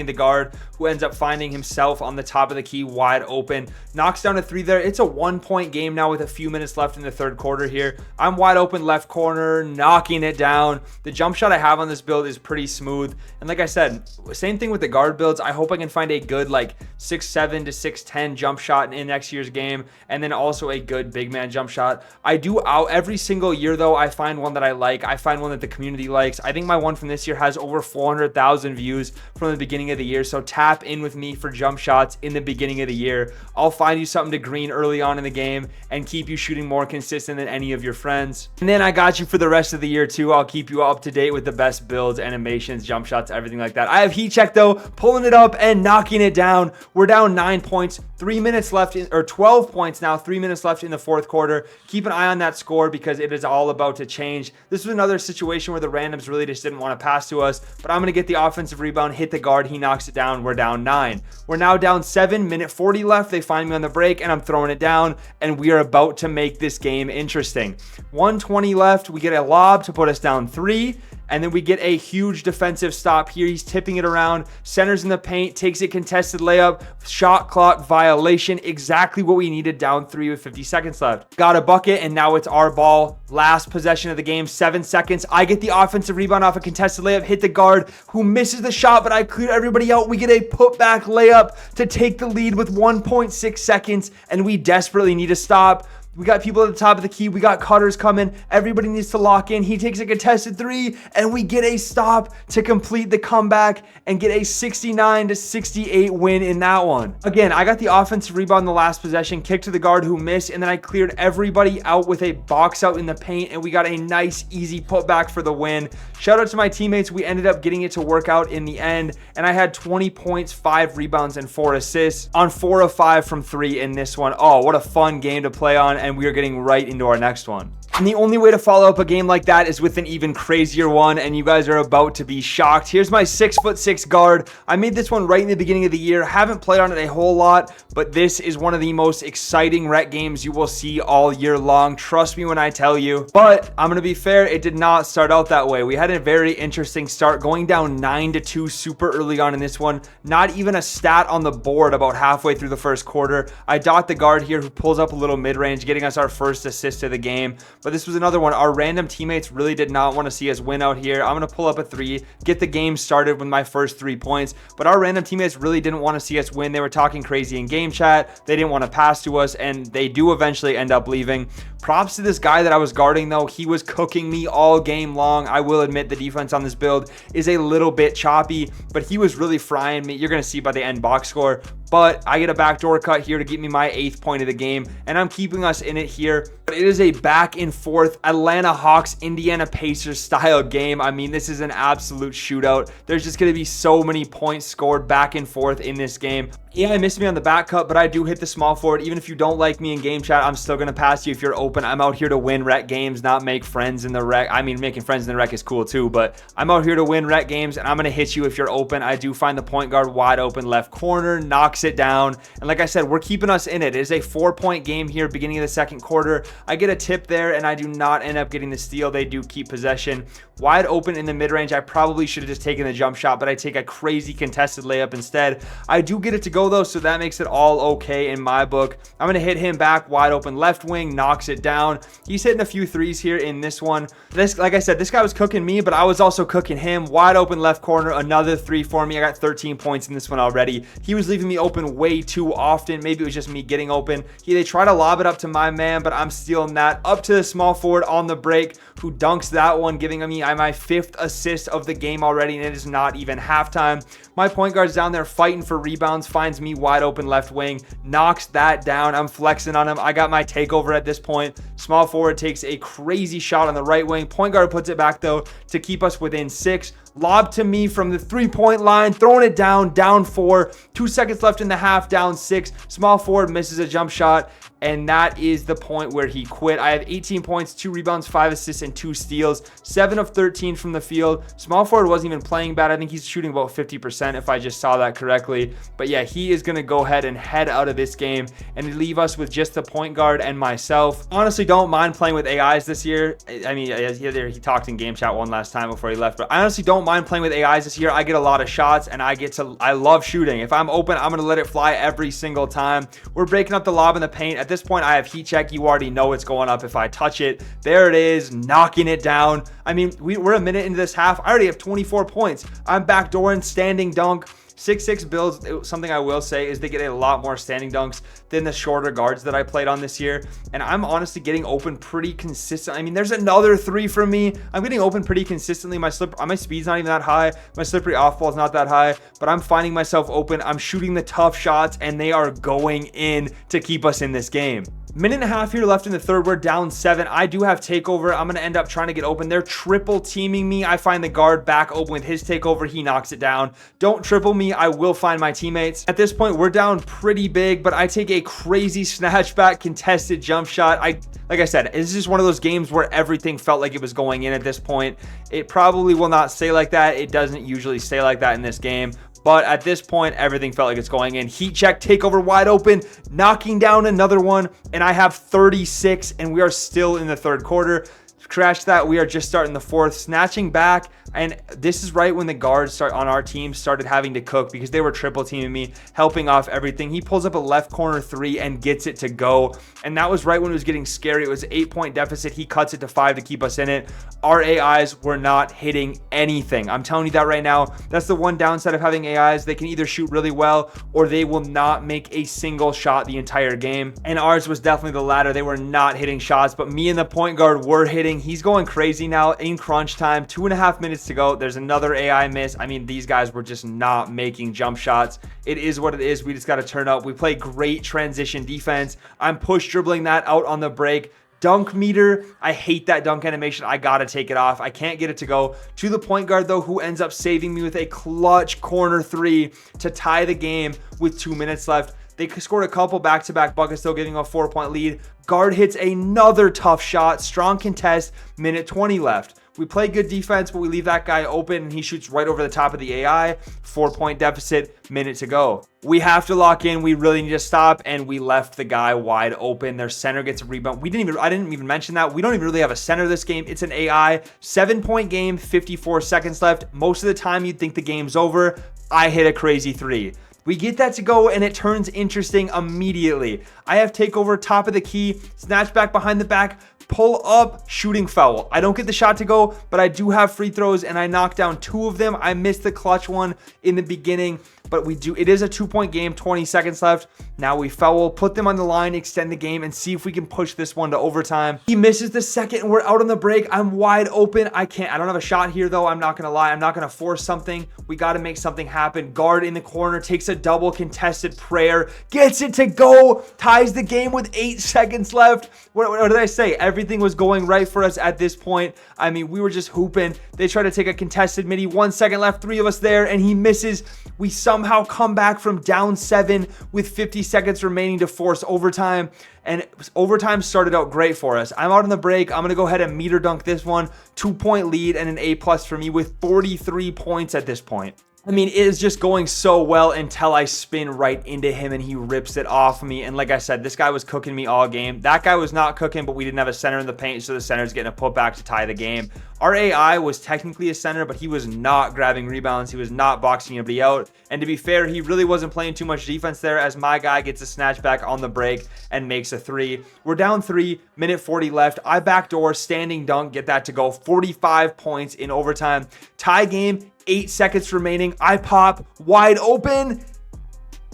the guard, who ends up finding himself on the top of the key wide open. Knocks down a three there. It's a 1-point game now with a few minutes left in the third quarter here. I'm wide open left corner, knocking it down. The jump shot I have on this build is pretty smooth. And like I said, same thing with the guard builds. I hope I can find a good like 6'7" to 6'10" jump shot in next year's game, and then also a good big man jump shot. I do out every single year though. I find one that I like. I find one that the community likes. I think my one from this year has over 400,000 views from the beginning of the year. So tap in with me for jump shots in the beginning of the year. I'll find you something to green early on in the game and keep you shooting more consistent than any of your friends. And then I got you for the rest of the year too. I'll keep you up to date with the best builds, animations, jump shots, everything like that. I have heat check though, pulling it up and knocking it down. We're down 9 points, 3 minutes left or 12 points now, 3 minutes left in the fourth quarter. Keep an eye on that score because it is all about to change. This was another situation where the randoms really just didn't want to pass to us, but I'm going to get the offensive rebound, hit the guard, he knocks it down. We're down 9. We're now down 7, minute 40 left. They find me on the break and I'm throwing it down, and we are about to make this game interesting. 1:20 left. We get a lob to put us down 3. And then we get a huge defensive stop here. He's tipping it around, centers in the paint, takes it, contested layup, shot clock violation. Exactly what we needed, down 3 with 50 seconds left. Got a bucket, and now it's our ball. Last possession of the game, 7 seconds. I get the offensive rebound off a contested layup, hit the guard, who misses the shot, but I clear everybody out. We get a putback layup to take the lead with 1.6 seconds, and we desperately need to stop. We got people at the top of the key. We got cutters coming. Everybody needs to lock in. He takes a contested 3, and we get a stop to complete the comeback and get a 69-68 win in that one. Again, I got the offensive rebound in the last possession, kick to the guard who missed, and then I cleared everybody out with a box out in the paint, and we got a nice, easy putback for the win. Shout out to my teammates. We ended up getting it to work out in the end, and I had 20 points, 5 rebounds, and 4 assists on 4 of 5 from 3 in this one. Oh, what a fun game to play on. And we are getting right into our next one. And the only way to follow up a game like that is with an even crazier one, and you guys are about to be shocked. Here's my 6'6" guard. I made this one right in the beginning of the year. Haven't played on it a whole lot, but this is one of the most exciting rec games you will see all year long. Trust me when I tell you. But I'm going to be fair, it did not start out that way. We had a very interesting start, going down 9-2 super early on in this one. Not even a stat on the board about halfway through the first quarter. I dot the guard here who pulls up a little mid-range, getting us our first assist of the game. But this was another one. Our random teammates really did not want to see us win out here. I'm going to pull up a 3, get the game started with my first 3 points. But our random teammates really didn't want to see us win. They were talking crazy in game chat. They didn't want to pass to us, and they do eventually end up leaving. Props to this guy that I was guarding, though. He was cooking me all game long. I will admit the defense on this build is a little bit choppy, but he was really frying me. You're going to see by the end box score. But I get a backdoor cut here to get me my 8th point of the game, and I'm keeping us in it here. But it is a back and forth Atlanta Hawks, Indiana Pacers style game. I mean, this is an absolute shootout. There's just going to be so many points scored back and forth in this game. Yeah, I missed me on the back cut, but I do hit the small forward. Even if you don't like me in game chat, I'm still going to pass you if you're open. I'm out here to win rec games, not make friends in the rec. I mean, making friends in the rec is cool too, but I'm out here to win rec games, and I'm going to hit you if you're open. I do find the point guard wide open left corner, knocks knocks it down. And like I said, we're keeping us in it. It is a 4-point game here, beginning of the second quarter. I get a tip there, and I do not end up getting the steal. They do keep possession. Wide open in the mid-range. I probably should have just taken the jump shot, but I take a crazy contested layup instead. I do get it to go, though, so that makes it all okay in my book. I'm going to hit him back wide open left wing, knocks it down. He's hitting a few threes here in this one. Like I said, this guy was cooking me, but I was also cooking him. Wide open left corner, another three for me. I got 13 points in this one already. He was leaving me open way too often. Maybe it was just me getting open. They try to lob it up to my man, but I'm stealing that. Up to the small forward on the break, who dunks that one, giving me my 5th assist of the game already, and it is not even halftime. My point guard's down there fighting for rebounds, finds me wide open left wing, knocks that down. I'm flexing on him. I got my takeover at this point. Small forward takes a crazy shot on the right wing. Point guard puts it back, though, to keep us within 6. Lob to me from the 3-point line, throwing it down 4. 2 seconds left in the half, down 6. Small forward misses a jump shot, and that is the point where he quit. I have 18 points, 2 rebounds, 5 assists, and 2 steals. 7 of 13 from the field. Small forward wasn't even playing bad. I think he's shooting about 50% if I just saw that correctly. But yeah, he is going to go ahead and head out of this game and leave us with just the point guard and myself. Honestly, don't mind playing with AIs this year. I mean, he talked in game chat one last time before he left, but I honestly don't mind playing with AIs this year. I get a lot of shots, and I love shooting. If I'm open, I'm going to let it fly every single time. We're breaking up the lob in the paint. At this point, I have heat check. You already know it's going up if I touch it. There it is, knocking it down. I mean, we're a minute into this half. I already have 24 points. I'm backdooring, standing dunk. 6'6" builds, something I will say is they get a lot more standing dunks than the shorter guards that I played on this year. And I'm honestly getting open pretty consistent. I mean, there's another 3 from me. I'm getting open pretty consistently. My speed's not even that high. My slippery off ball is not that high, but I'm finding myself open. I'm shooting the tough shots, and they are going in to keep us in this game. Minute and a half here left in the third. We're down 7. I do have takeover. I'm going to end up trying to get open. They're triple teaming me. I find the guard back open with his takeover. He knocks it down. Don't triple me. I will find my teammates. At this point, we're down pretty big, but I take a crazy snatch back contested jump shot. Like I said, this is one of those games where everything felt like it was going in at this point. It probably will not stay like that. It doesn't usually stay like that in this game. But at this point, everything felt like it's going in. Heat check, takeover wide open, knocking down another one. And I have 36, and we are still in the third quarter. Crash that. We are just starting the fourth, snatching back. And this is right when the guards on our team started having to cook because they were triple teaming me, helping off everything. He pulls up a left corner 3 and gets it to go. And that was right when it was getting scary. It was an 8-point deficit. He cuts it to 5 to keep us in it. Our AIs were not hitting anything. I'm telling you that right now. That's the one downside of having AIs. They can either shoot really well or they will not make a single shot the entire game. And ours was definitely the latter. They were not hitting shots, but me and the point guard were hitting. He's going crazy now in crunch time. 2.5 minutes to go. There's another AI miss. I mean, these guys were just not making jump shots. It is what it is. We just got to turn up. We play great transition defense. I'm push dribbling that out on the break. Dunk meter. I hate that dunk animation. I got to take it off. I can't get it to go to the point guard, though, who ends up saving me with a clutch corner 3 to tie the game with 2 minutes left. They scored a couple back-to-back buckets, still giving a 4-point lead. Guard hits another tough shot. Strong contest. Minute 20 left. We play good defense, but we leave that guy open, and he shoots right over the top of the AI. 4-point deficit, minute to go. We have to lock in. We really need to stop, and we left the guy wide open. Their center gets a rebound. I didn't even mention that. We don't even really have a center this game. It's an AI. 7-point game, 54 seconds left. Most of the time, you'd think the game's over. I hit a crazy 3. We get that to go, and it turns interesting immediately. I have takeover, top of the key, snatch back behind the back, pull up, shooting foul. I don't get the shot to go, but I do have free throws, and I knock down 2 of them. I missed the clutch one in the beginning, but it is a 2-point game, 20 seconds left. Now we foul, put them on the line, extend the game, and see if we can push this one to overtime. He misses the second, and we're out on the break. I'm wide open. I don't have a shot here, though. I'm not going to lie. I'm not going to force something. We got to make something happen. Guard in the corner, takes a double contested prayer, gets it to go, ties the game with 8 seconds left. What did I say? Everything was going right for us at this point. I mean, we were just hooping. They try to take a contested midi. 1 second left, 3 of us there, and he misses. We somehow come back from down 7 with 50 seconds remaining to force overtime. And overtime started out great for us. I'm out on the break. I'm going to go ahead and meter dunk this one. 2-point lead and an A+ for me with 43 points at this point. I mean, it is just going so well until I spin right into him and he rips it off of me. And like I said, this guy was cooking me all game. That guy was not cooking, but we didn't have a center in the paint, so the center's getting a putback to tie the game. Our AI was technically a center, but he was not grabbing rebounds. He was not boxing anybody out. And to be fair, he really wasn't playing too much defense there, as my guy gets a snatchback on the break and makes a three. We're down 3, minute 40 left. I backdoor, standing dunk, get that to go. 45 points in overtime. Tie game, 8 seconds remaining. I pop wide open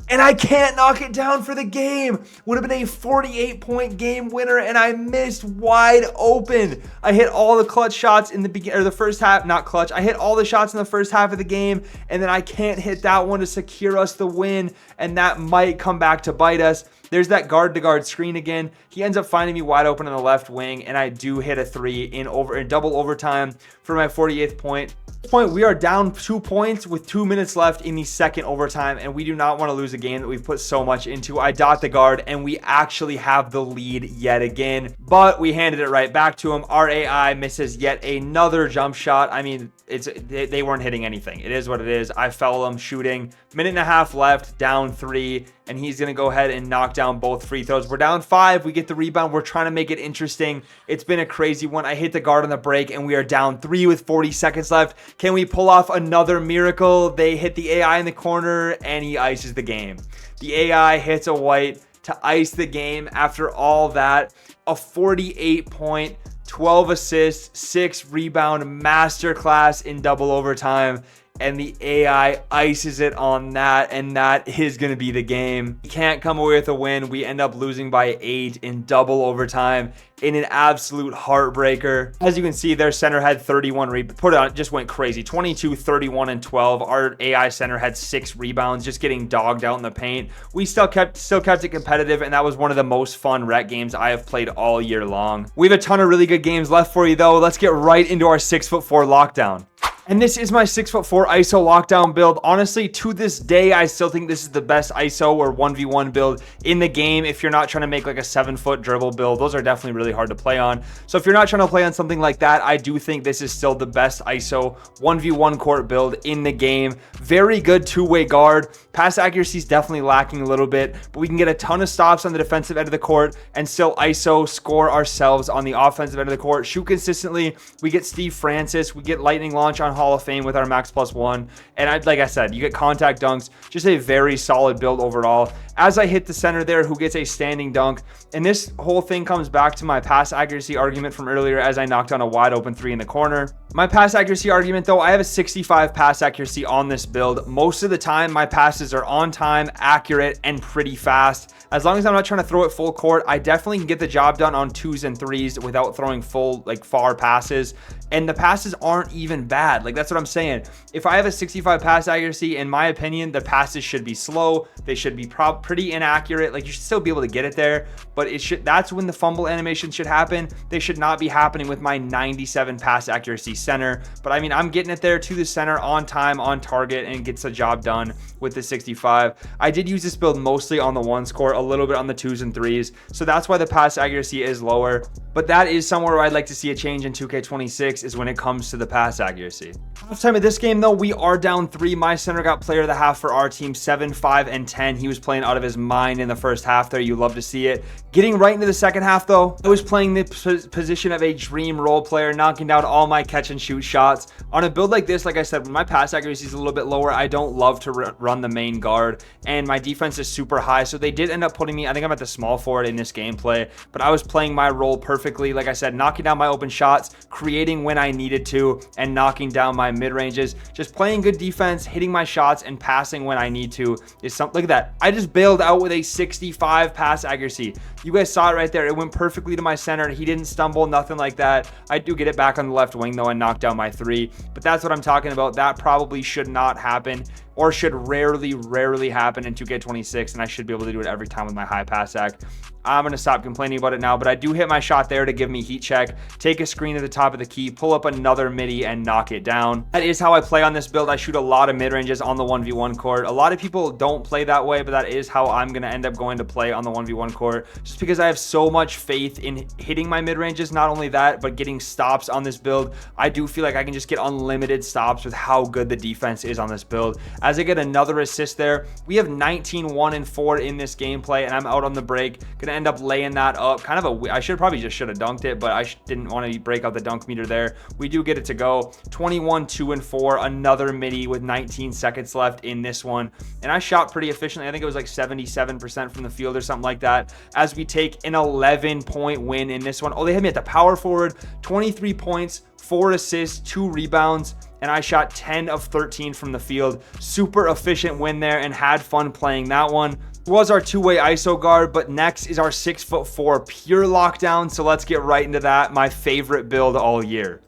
and I can't knock it down for the game. Would have been a 48-point game winner, and I missed wide open. I hit all the clutch shots in the beginning, or the first half, not clutch. I hit all the shots in the first half of the game, and then I can't hit that one to secure us the win, and that might come back to bite us. There's that guard-to-guard screen again. He ends up finding me wide open on the left wing, and I do hit a 3 in double overtime for my 48th point. At this point, we are down 2 points with 2 minutes left in the second overtime, and we do not want to lose a game that we've put so much into. I dot the guard, and we actually have the lead yet again, but we handed it right back to him. Our AI misses yet another jump shot. I mean, they weren't hitting anything. It is what it is. I foul him shooting. Minute and a half left, down 3, and he's going to go ahead and knock down both free throws. We're down 5. We get the rebound. We're trying to make it interesting. It's been a crazy one. I hit the guard on the break, and we are down 3 with 40 seconds left. Can we pull off another miracle? They hit the AI in the corner, and he ices the game. The AI hits a white to ice the game. After all that, a 48-point, 12 assists, 6 rebound masterclass in double overtime. And the AI ices it on that, and that is going to be the game. We can't come away with a win. We end up losing by 8 in double overtime in an absolute heartbreaker. As you can see, their center had 31 just went crazy. 22, 31, and 12. Our AI center had 6 rebounds, just getting dogged out in the paint. We still kept it competitive, and that was one of the most fun rec games I have played all year long. We have a ton of really good games left for you, though. Let's get right into our 6'4" lockdown. And this is my 6'4" ISO lockdown build. Honestly, to this day, I still think this is the best ISO or 1v1 build in the game. If you're not trying to make like a 7-foot dribble build, those are definitely really hard to play on. So if you're not trying to play on something like that, I do think this is still the best ISO 1v1 court build in the game. Very good two-way guard. Pass accuracy is definitely lacking a little bit, but we can get a ton of stops on the defensive end of the court and still ISO score ourselves on the offensive end of the court. Shoot consistently. We get Steve Francis. We get lightning launch on Hall of Fame with our max +1. And like I said, you get contact dunks. Just a very solid build overall. As I hit the center there, who gets a standing dunk. And this whole thing comes back to my pass accuracy argument from earlier, as I knocked on a wide open 3 in the corner. My pass accuracy argument, though, I have a 65 pass accuracy on this build. Most of the time, my passes are on time, accurate, and pretty fast. As long as I'm not trying to throw it full court, I definitely can get the job done on 2s and 3s without throwing full, far passes. And the passes aren't even bad. That's what I'm saying. If I have a 65 pass accuracy, in my opinion, the passes should be slow. They should be pretty inaccurate. You should still be able to get it there, but that's when the fumble animation should happen. They should not be happening with my 97 pass accuracy center. But I mean, I'm getting it there to the center on time, on target, and gets the job done with the 65. I did use this build mostly on the 1s court, a little bit on the 2s and 3s. So that's why the pass accuracy is lower. But that is somewhere where I'd like to see a change in 2K26 is when it comes to the pass accuracy. Halftime of this game, though, we are down 3. My center got player of the half for our team, 7, 5, and 10. He was playing out of his mind in the first half there. You love to see it. Getting right into the second half, though, I was playing the position of a dream role player, knocking down all my catch and shoot shots. On a build like this, like I said, when my pass accuracy is a little bit lower, I don't love to run the main guard, and my defense is super high. So they did end up putting me, I think I'm at the small forward in this gameplay, but I was playing my role perfectly. Like I said, knocking down my open shots, creating when I needed to, and knocking down my mid-ranges. Just playing good defense, hitting my shots, and passing when I need to is something. Look at that. I just bailed out with a 65 pass accuracy. You guys saw it right there. It went perfectly to my center. He didn't stumble, nothing like that. I do get it back on the left wing, though, and knock down my 3. But that's what I'm talking about. That probably should not happen, or should rarely happen in 2K26, and I should be able to do it every time with my high pass ac. I'm going to stop complaining about it now, but I do hit my shot there to give me heat check, take a screen at the top of the key, pull up another midi, and knock it down. That is how I play on this build. I shoot a lot of mid-ranges on the 1v1 court. A lot of people don't play that way, but that is how I'm going to end up going to play on the 1v1 court, just because I have so much faith in hitting my mid-ranges. Not only that, but getting stops on this build. I do feel like I can just get unlimited stops with how good the defense is on this build. As I get another assist there, we have 19, 1, and 4 in this gameplay, and I'm out on the break. Gonna end up laying that up. Kind of I should have dunked it, but I didn't want to break out the dunk meter there. We do get it to go. 21, 2, and 4. Another midi with 19 seconds left in this one. And I shot pretty efficiently. I think it was like 77% from the field or something like that, as we take an 11-point win in this one. Oh, they had me at the power forward. 23 points, 4 assists, 2 rebounds, and I shot 10 of 13 from the field. Super efficient win there, and had fun playing that one. Was our two-way ISO guard, but next is our 6'4" pure lockdown. So let's get right into that. My favorite build all year.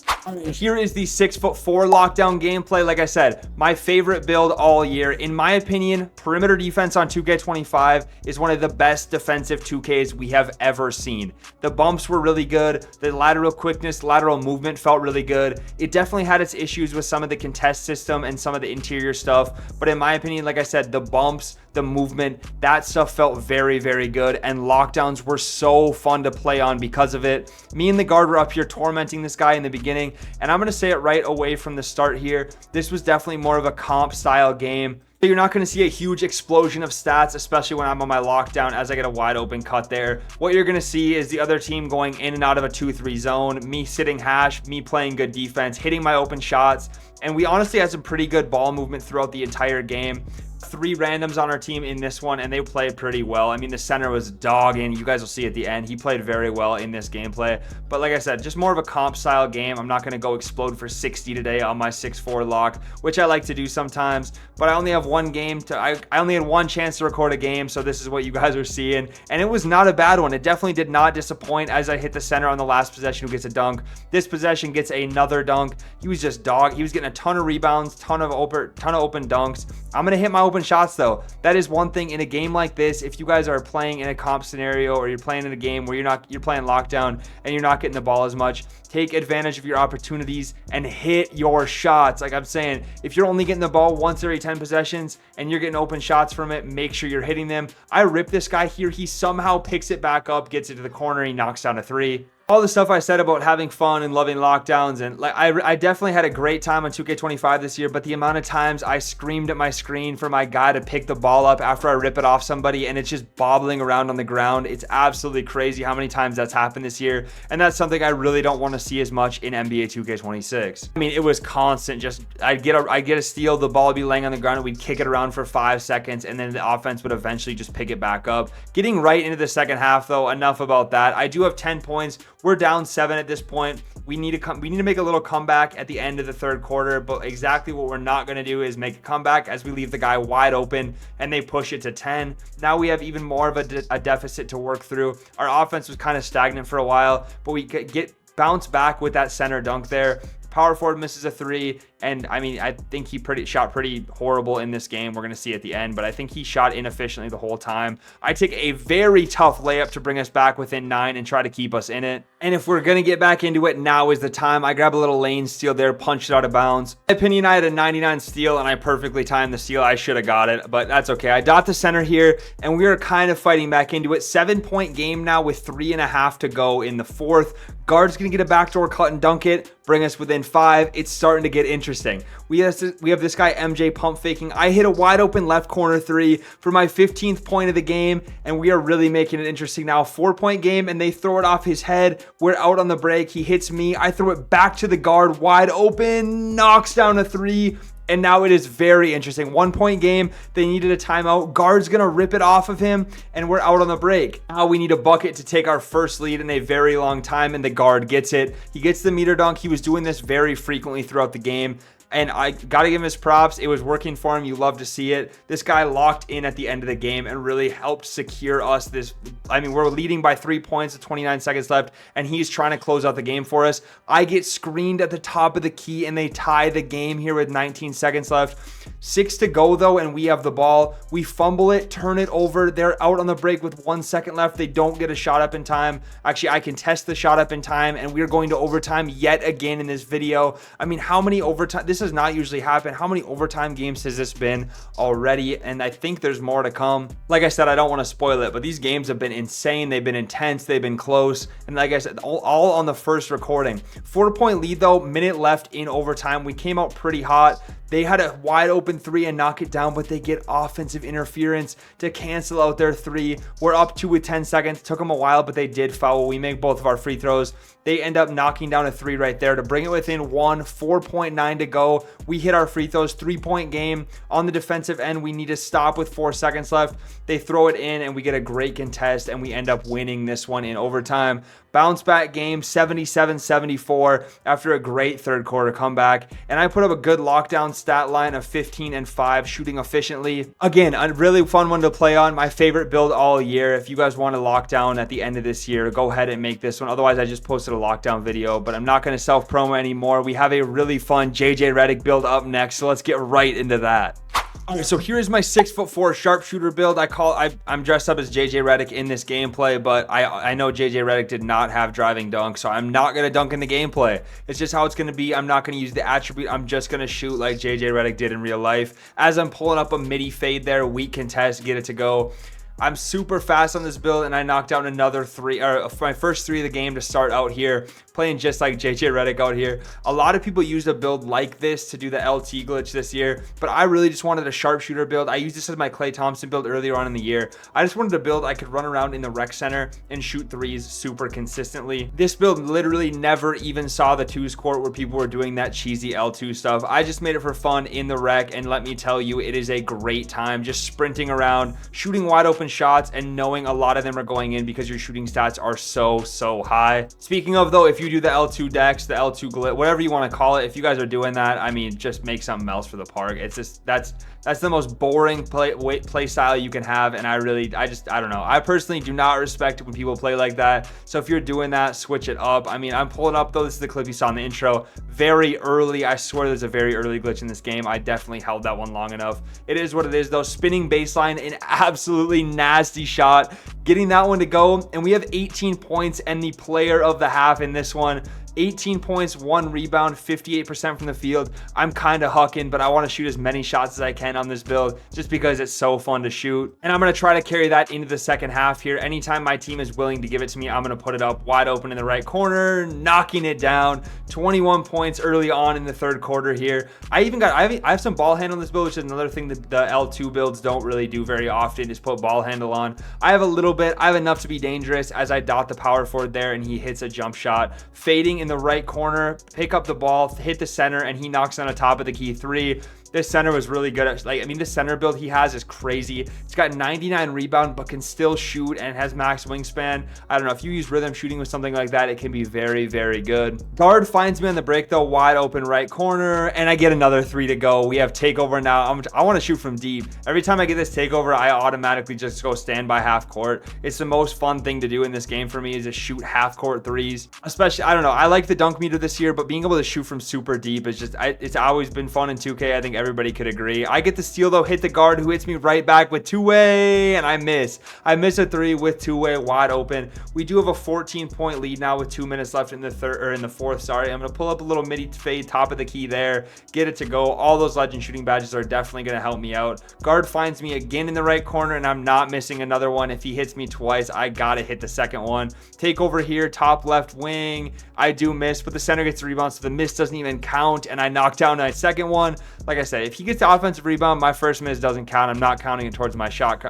Here is the 6'4" lockdown gameplay. Like I said, my favorite build all year. In my opinion, perimeter defense on 2K25 is one of the best defensive 2Ks we have ever seen. The bumps were really good. The lateral quickness, lateral movement felt really good. It definitely had its issues with some of the contest system and some of the interior stuff. But in my opinion, like I said, the bumps, the movement, that stuff felt very, very good, and lockdowns were so fun to play on because of it. Me and the guard were up here tormenting this guy in the beginning, and I'm going to say it right away from the start here. This was definitely more of a comp style game. You're not going to see a huge explosion of stats, especially when I'm on my lockdown, as I get a wide open cut there. What you're going to see is the other team going in and out of a 2-3 zone, me sitting hash, me playing good defense, hitting my open shots, and we honestly had some pretty good ball movement throughout the entire game. 3 randoms on our team in this one, and they played pretty well. I mean, the center was dogging. You guys will see at the end, he played very well in this gameplay. But like I said, just more of a comp style game. I'm not going to go explode for 60 today on my 6'4" lock, which I like to do sometimes. But I only have one game to, I only had one chance to record a game, so this is what you guys are seeing. And it was not a bad one. It definitely did not disappoint, as I hit the center on the last possession who gets a dunk. This possession gets another dunk. He was just dog. He was getting a ton of rebounds, ton of open dunks. I'm going to hit my open shots though. That is one thing in a game like this. If you guys are playing in a comp scenario, or you're playing in a game where you're playing lockdown and you're not getting the ball as much, take advantage of your opportunities and hit your shots. Like I'm saying, if you're only getting the ball once every 10 possessions and you're getting open shots from it, make sure you're hitting them. I rip this guy here. He somehow picks it back up, gets it to the corner. He knocks down a 3. All the stuff I said about having fun and loving lockdowns, and like I definitely had a great time on 2K25 this year, but the amount of times I screamed at my screen for my guy to pick the ball up after I rip it off somebody and it's just bobbling around on the ground, it's absolutely crazy how many times that's happened this year, and that's something I really don't want to see as much in NBA 2K26. I mean, it was constant. Just I'd get a steal, the ball would be laying on the ground, and we'd kick it around for 5 seconds, and then the offense would eventually just pick it back up. Getting right into the second half though, enough about that. I do have 10 points. We're down 7 at this point. We need to make a little comeback at the end of the third quarter, but exactly what we're not going to do is make a comeback, as we leave the guy wide open and they push it to 10. Now we have even more of a deficit to work through. Our offense was kind of stagnant for a while, but we get bounce back with that center dunk there. Power forward misses a 3, and I mean, I think he shot pretty horrible in this game. We're going to see at the end, but I think he shot inefficiently the whole time. I take a very tough layup to bring us back within 9 and try to keep us in it. And if we're going to get back into it, now is the time. I grab a little lane steal there, punched it out of bounds. In my opinion, I had a 99 steal, and I perfectly timed the steal. I should have got it, but that's okay. I dot the center here, and we are kind of fighting back into it. 7-point game now with 3.5 to go in the fourth. Guard's going to get a backdoor cut and dunk it, bring us within 5. It's starting to get interesting. We have this guy MJ pump faking. I hit a wide open left corner 3 for my 15th point of the game, and we are really making it interesting now. 4-point game, and they throw it off his head. We're out on the break. He hits me. I throw it back to the guard, wide open, knocks down a 3. And now it is very interesting. 1-point game. They needed a timeout. Guard's going to rip it off of him, and we're out on the break. Now we need a bucket to take our first lead in a very long time, and the guard gets it. He gets the meter dunk. He was doing this very frequently throughout the game. and I gotta give him his props. It was working for him. You love to see it. This guy locked in at the end of the game and really helped secure us this. I mean, we're leading by 3 points with 29 seconds left, and he's trying to close out the game for us. I get screened at the top of the key, and they tie the game here with 19 seconds left. 6 to go though, and we have the ball. We fumble it, turn it over. They're out on the break with 1 second left. They don't get a shot up in time. Actually, I can test the shot up in time, and we're going to overtime yet again in this video. I mean, how many overtime? This does not usually happen. How many overtime games has this been already? And I think there's more to come. Like I said, I don't want to spoil it, but these games have been insane. They've been intense. They've been close. And like I said, all on the first recording. 4-point lead though, minute left in overtime. We came out pretty hot. They had a wide open 3 and knock it down, but they get offensive interference to cancel out their 3. We're up 2 with 10 seconds. Took them a while, but they did foul. We make both of our free throws. They end up knocking down a 3 right there to bring it within 1, 4.9 to go. We hit our free throws, 3-point game. On the defensive end, we need to stop with 4 seconds left. They throw it in, and we get a great contest, and we end up winning this one in overtime. Bounce back game, 77-74 after a great third quarter comeback. And I put up a good lockdown stat line of 15 and 5, shooting efficiently. Again, a really fun one to play on. My favorite build all year. If you guys want a lockdown at the end of this year, go ahead and make this one. Otherwise, I just posted a lockdown video, but I'm not going to self-promo anymore. We have a really fun JJ Redick build up next, so let's get right into that. All right, so here is my 6'4" sharpshooter build. I'm dressed up as JJ Redick in this gameplay, but I know JJ Redick did not have driving dunk, so I'm not gonna dunk in the gameplay. It's just how it's gonna be. I'm not gonna use the attribute. I'm just gonna shoot like JJ Redick did in real life. As I'm pulling up a midi fade there, weak contest, get it to go. I'm super fast on this build, and I knocked down another 3, or my first 3 of the game to start out here, playing just like JJ Redick out here. A lot of people used a build like this to do the LT glitch this year, but I really just wanted a sharpshooter build. I used this as my Klay Thompson build earlier on in the year. I just wanted a build I could run around in the rec center and shoot 3s super consistently. This build literally never even saw the 2s court where people were doing that cheesy L2 stuff. I just made it for fun in the rec, and let me tell you, it is a great time just sprinting around, shooting wide open shots, and knowing a lot of them are going in because your shooting stats are so high. Speaking of though, if you do the L2 decks, the L2 glit, whatever you want to call it, if you guys are doing that, I mean, just make something else for the park. It's just that's the most boring play style you can have, and I don't know. I personally do not respect it when people play like that. So if you're doing that, switch it up. I mean, I'm pulling up though. This is the clip you saw in the intro. Very early. I swear there's a very early glitch in this game. I definitely held that one long enough. It is what it is though. Spinning baseline, an absolutely nasty shot. Getting that one to go, and we have 18 points and the player of the half in this one. 18 points, 1 rebound, 58% from the field. I'm kind of hucking, but I want to shoot as many shots as I can on this build just because it's so fun to shoot. And I'm going to try to carry that into the second half here. Anytime my team is willing to give it to me, I'm going to put it up wide open in the right corner, knocking it down. 21 points early on in the third quarter here. I have some ball handle on this build, which is another thing that the L2 builds don't really do very often, is put ball handle on. I have a little bit. I have enough to be dangerous as I dot the power forward there, and he hits a jump shot. Fading in the right corner, pick up the ball, hit the center, and he knocks on the top of the key 3. This center was really good at, this center build he has is crazy. It's got 99 rebound, but can still shoot and has max wingspan. I don't know, if you use rhythm shooting with something like that, it can be very good. Guard finds me on the break though, wide open right corner, and I get another 3 to go. We have takeover now. I want to shoot from deep. Every time I get this takeover, I automatically just go stand by half court. It's the most fun thing to do in this game for me, is to shoot half court 3s. Especially, I don't know, I like the dunk meter this year, but being able to shoot from super deep is just, it's always been fun in 2K. I think everybody could agree. I get the steal though, hit the guard who hits me right back with two-way, and I miss a 3 with two-way wide open. We do have a 14-point lead now with 2 minutes left in the fourth. Sorry, I'm gonna pull up a little midi fade, top of the key there, get it to go. All those legend shooting badges are definitely gonna help me out. Guard finds me again in the right corner, and I'm not missing another one. If he hits me twice, I gotta hit the second one. Take over here, top left wing. I do miss, but the center gets the rebound, so the miss doesn't even count, and I knock down my second one. Like I said, said, if he gets the offensive rebound, my first miss doesn't count. I'm not counting it towards my shot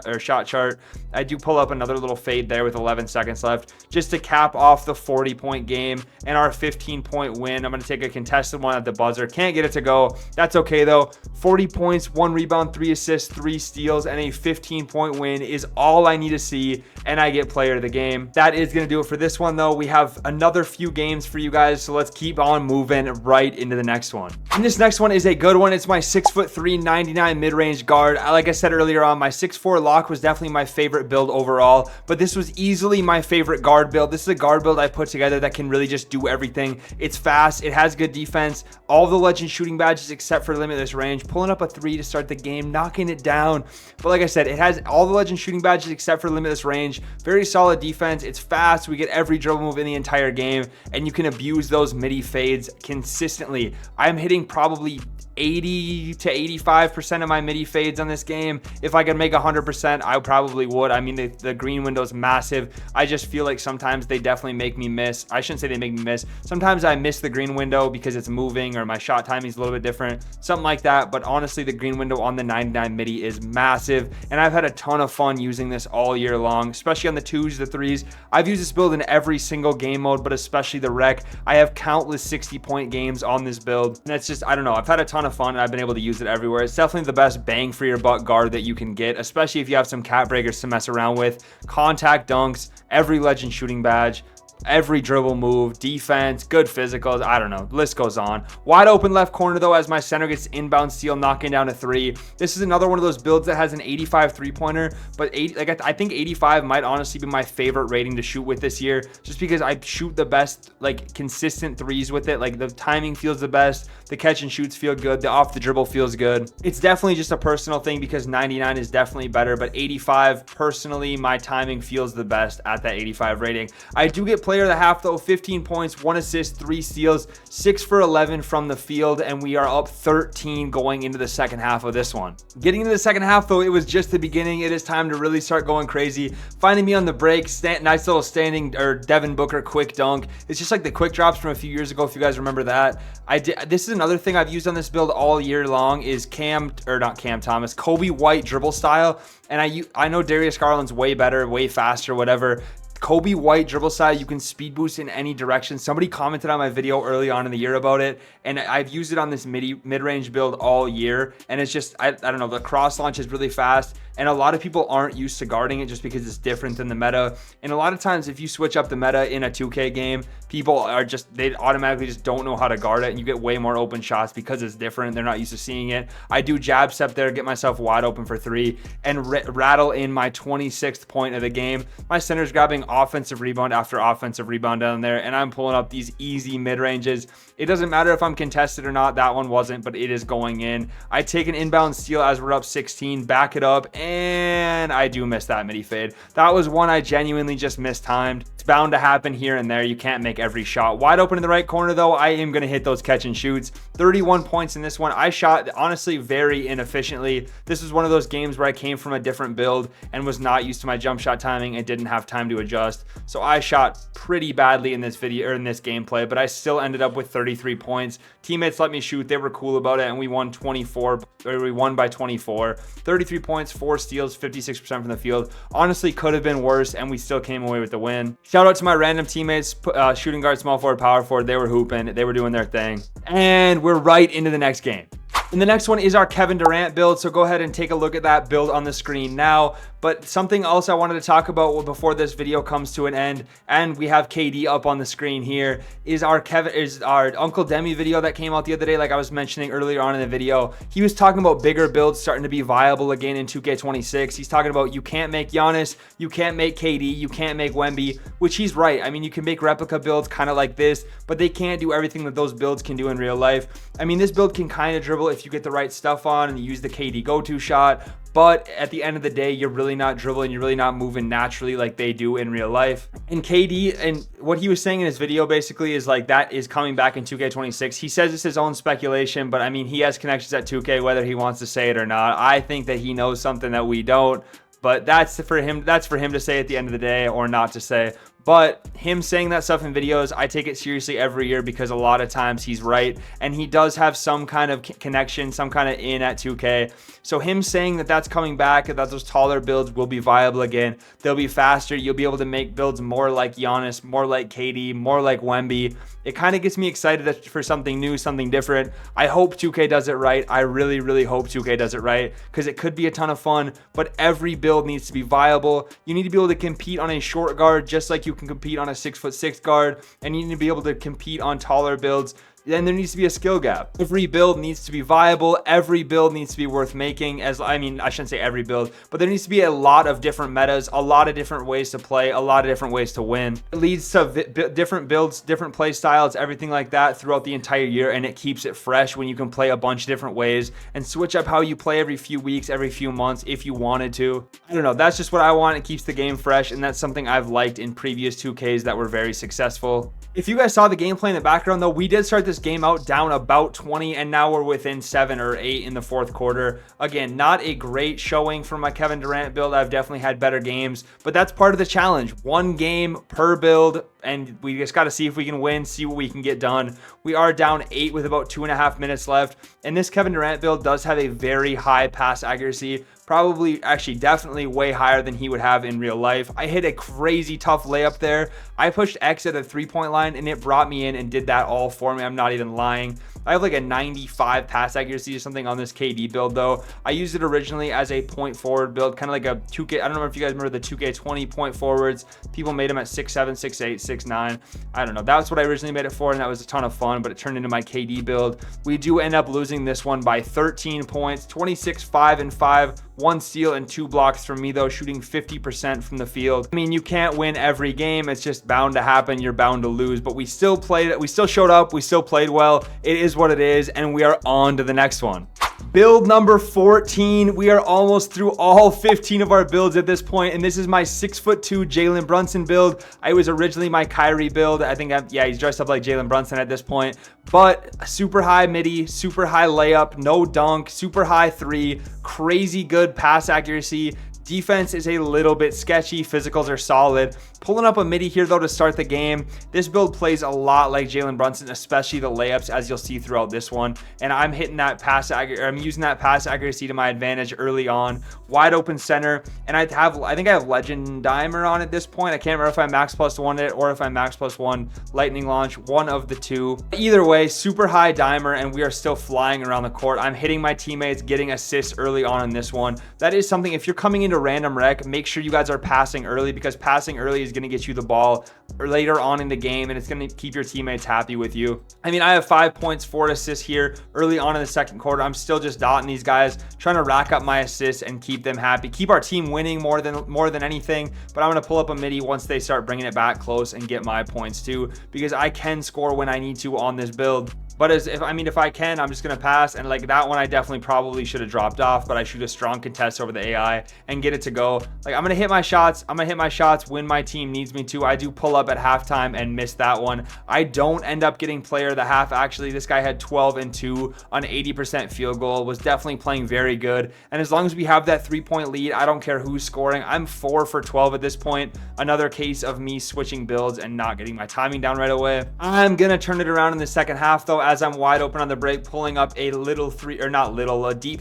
chart. I do pull up another little fade there with 11 seconds left just to cap off the 40-point game and our 15-point win. I'm going to take a contested one at the buzzer. Can't get it to go. That's okay, though. 40 points, 1 rebound, 3 assists, 3 steals, and a 15-point win is all I need to see, and I get player of the game. That is going to do it for this one, though. We have another few games for you guys, so let's keep on moving right into the next one. And this next one is a good one. It's my 6'3", 99 mid-range guard. Like I said earlier on, my 6'4" lock was definitely my favorite build overall, but this was easily my favorite guard build. This is a guard build I put together that can really just do everything. It's fast, it has good defense, all the legend shooting badges except for limitless range, pulling up a 3 to start the game, knocking it down. But like I said, it has all the legend shooting badges except for limitless range. Very solid defense. It's fast. We get every dribble move in the entire game, and you can abuse those midi fades consistently. I'm hitting probably 80 to 85% of my midi fades on this game. If I could make 100%, I probably would. I mean, the green window is massive. I just feel like sometimes they definitely make me miss. I shouldn't say they make me miss. Sometimes I miss the green window because it's moving or my shot timing is a little bit different, something like that. But honestly, the green window on the 99 midi is massive, and I've had a ton of fun using this all year long, especially on the 2s, the 3s. I've used this build in every single game mode, but especially the rec. I have countless 60-point games on this build, and it's just, I don't know, I've had a ton of fun, and I've been able to use it everywhere. It's definitely the best bang for your buck guard that you can get, especially if you have some cat breakers to mess around with. Contact dunks, every legend shooting badge, every dribble move, defense, good physicals. I don't know, the list goes on. Wide open left corner though, as my center gets inbound steal, knocking down a 3. This is another one of those builds that has an 85 3-pointer, but I think 85 might honestly be my favorite rating to shoot with this year, just because I shoot the best, like, consistent 3s with it. Like, the timing feels the best, the catch and shoots feel good, the off the dribble feels good. It's definitely just a personal thing because 99 is definitely better, but 85, personally, my timing feels the best at that 85 rating. I do get player of the half though, 15 points, 1 assist, 3 steals, 6 for 11 from the field, and we are up 13 going into the second half of this one. Getting into the second half though, it was just the beginning. It is time to really start going crazy. Finding me on the break, nice little standing or Devin Booker quick dunk. It's just like the quick drops from a few years ago, if you guys remember that. This is another thing I've used on this build all year long is Kobe White dribble style, and I know Darius Garland's way better, way faster, whatever. Kobe White dribble style, you can speed boost in any direction. Somebody commented on my video early on in the year about it, and I've used it on this mid-range build all year, and it's just, I don't know, the cross launch is really fast, and a lot of people aren't used to guarding it just because it's different than the meta. And a lot of times if you switch up the meta in a 2K game, people are just, they automatically just don't know how to guard it, and you get way more open shots because it's different. They're not used to seeing it. I do jab step there, get myself wide open for 3, and rattle in my 26th point of the game. My center's grabbing offensive rebound after offensive rebound down there, and I'm pulling up these easy mid-ranges. It doesn't matter if I'm contested or not. That one wasn't, but it is going in. I take an inbound steal as we're up 16, back it up, and I do miss that midi fade. That was one I genuinely just mistimed. It's bound to happen here and there. You can't make every shot. Wide open in the right corner though, I am going to hit those catch and shoots. 31 points in this one. I shot honestly very inefficiently. This was one of those games where I came from a different build and was not used to my jump shot timing and didn't have time to adjust. So I shot pretty badly in this video, or in this gameplay, but I still ended up with 33 points. Teammates let me shoot. They were cool about it, and we won by 24. 33 points, 4 steals, 56% from the field. Honestly, could have been worse, and we still came away with the win. Shout out to my random teammates, shooting guard, small forward, power forward. They were hooping. They were doing their thing. And we're right into the next game. And the next one is our Kevin Durant build, so go ahead and take a look at that build on the screen now. But something else I wanted to talk about before this video comes to an end, and we have KD up on the screen here, is our Uncle Demi video that came out the other day, like I was mentioning earlier on in the video. He was talking about bigger builds starting to be viable again in 2K26. He's talking about you can't make Giannis, you can't make KD, you can't make Wemby, which he's right. I mean, you can make replica builds kind of like this, but they can't do everything that those builds can do in real life. I mean, this build can kind of dribble if you get the right stuff on and you use the KD go-to shot, but at the end of the day, you're really not dribbling, you're really not moving naturally like they do in real life. And KD, and what he was saying in his video basically is like that is coming back in 2K26. He says it's his own speculation, but I mean, he has connections at 2K, whether he wants to say it or not. I think that he knows something that we don't. But that's for him to say at the end of the day, or not to say. But him saying that stuff in videos, I take it seriously every year because a lot of times he's right. And he does have some kind of connection, some kind of in at 2K. So him saying that that's coming back, that those taller builds will be viable again. They'll be faster. You'll be able to make builds more like Giannis, more like KD, more like Wemby. It kind of gets me excited for something new, something different. I hope 2K does it right. I really, really hope 2K does it right because it could be a ton of fun, but every build needs to be viable. You need to be able to compete on a short guard just like you can compete on a 6'6" guard, and you need to be able to compete on taller builds. Then there needs to be a skill gap. Every build needs to be viable. Every build needs to be worth making. I shouldn't say every build, but there needs to be a lot of different metas, a lot of different ways to play, a lot of different ways to win. It leads to different builds, different play styles, everything like that throughout the entire year, and it keeps it fresh when you can play a bunch of different ways and switch up how you play every few weeks, every few months if you wanted to. I don't know. That's just what I want. It keeps the game fresh, and that's something I've liked in previous 2Ks that were very successful. If you guys saw the gameplay in the background though, we did start this game out down about 20 and now we're within 7 or 8 in the fourth quarter. Again, not a great showing for my Kevin Durant build. I've definitely had better games, but that's part of the challenge. One game per build, and we just got to see if we can win, see what we can get done. We are down 8 with about 2.5 minutes left, and this Kevin Durant build does have a very high pass accuracy. Probably, actually, definitely way higher than he would have in real life. I hit a crazy tough layup there. I pushed X at the 3-point line and it brought me in and did that all for me. I'm not even lying. I have like a 95 pass accuracy or something on this KD build though. I used it originally as a point forward build, kind of like a 2K. I don't know if you guys remember the 2K20 point forwards. People made them at 6'7", 6'8", 6'9". I don't know. That's what I originally made it for, and that was a ton of fun, but it turned into my KD build. We do end up losing this one by 13 points, 26, 5 and 5. 1 steal and 2 blocks from me though, shooting 50% from the field. I mean, you can't win every game. It's just bound to happen. You're bound to lose, but we still played it. We still showed up. We still played well. It is what it is, and we are on to the next one. Build number 14. We are almost through all 15 of our builds at this point, and this is my 6'2" Jalen Brunson build. I was originally my Kyrie build. I think, he's dressed up like Jalen Brunson at this point, but super high midi, super high layup, no dunk, super high 3, crazy good pass accuracy. Defense is a little bit sketchy. Physicals are solid. Pulling up a midi here though to start the game. This build plays a lot like Jalen Brunson, especially the layups, as you'll see throughout this one. And I'm hitting that I'm using that pass accuracy to my advantage early on. Wide open center, and I think I have Legend Dimer on at this point. I can't remember if I max +1 it or if I max +1 Lightning Launch, one of the two. Either way, super high Dimer, and we are still flying around the court. I'm hitting my teammates, getting assists early on in this one. That is something, if you're coming into random rec, make sure you guys are passing early, because passing early is going to get you the ball later on in the game, and it's going to keep your teammates happy with you. I mean, I have 5 points, 4 assists here early on in the second quarter. I'm still just dotting these guys, trying to rack up my assists and keep them happy, keep our team winning more than anything. But I'm going to pull up a midi once they start bringing it back close and get my points too, because I can score when I need to on this build. But if I can, I'm just going to pass. And like that one, I definitely probably should have dropped off, but I shoot a strong contest over the AI and get it to go. Like, I'm going to hit my shots. I'm going to hit my shots when my team needs me to. I do pull up at halftime and miss that one. I don't end up getting player of the half. Actually, this guy had 12 and 2 on 80% field goal, was definitely playing very good. And as long as we have that 3-point lead, I don't care who's scoring. I'm 4 for 12 at this point. Another case of me switching builds and not getting my timing down right away. I'm going to turn it around in the second half though, as I'm wide open on the break, pulling up a deep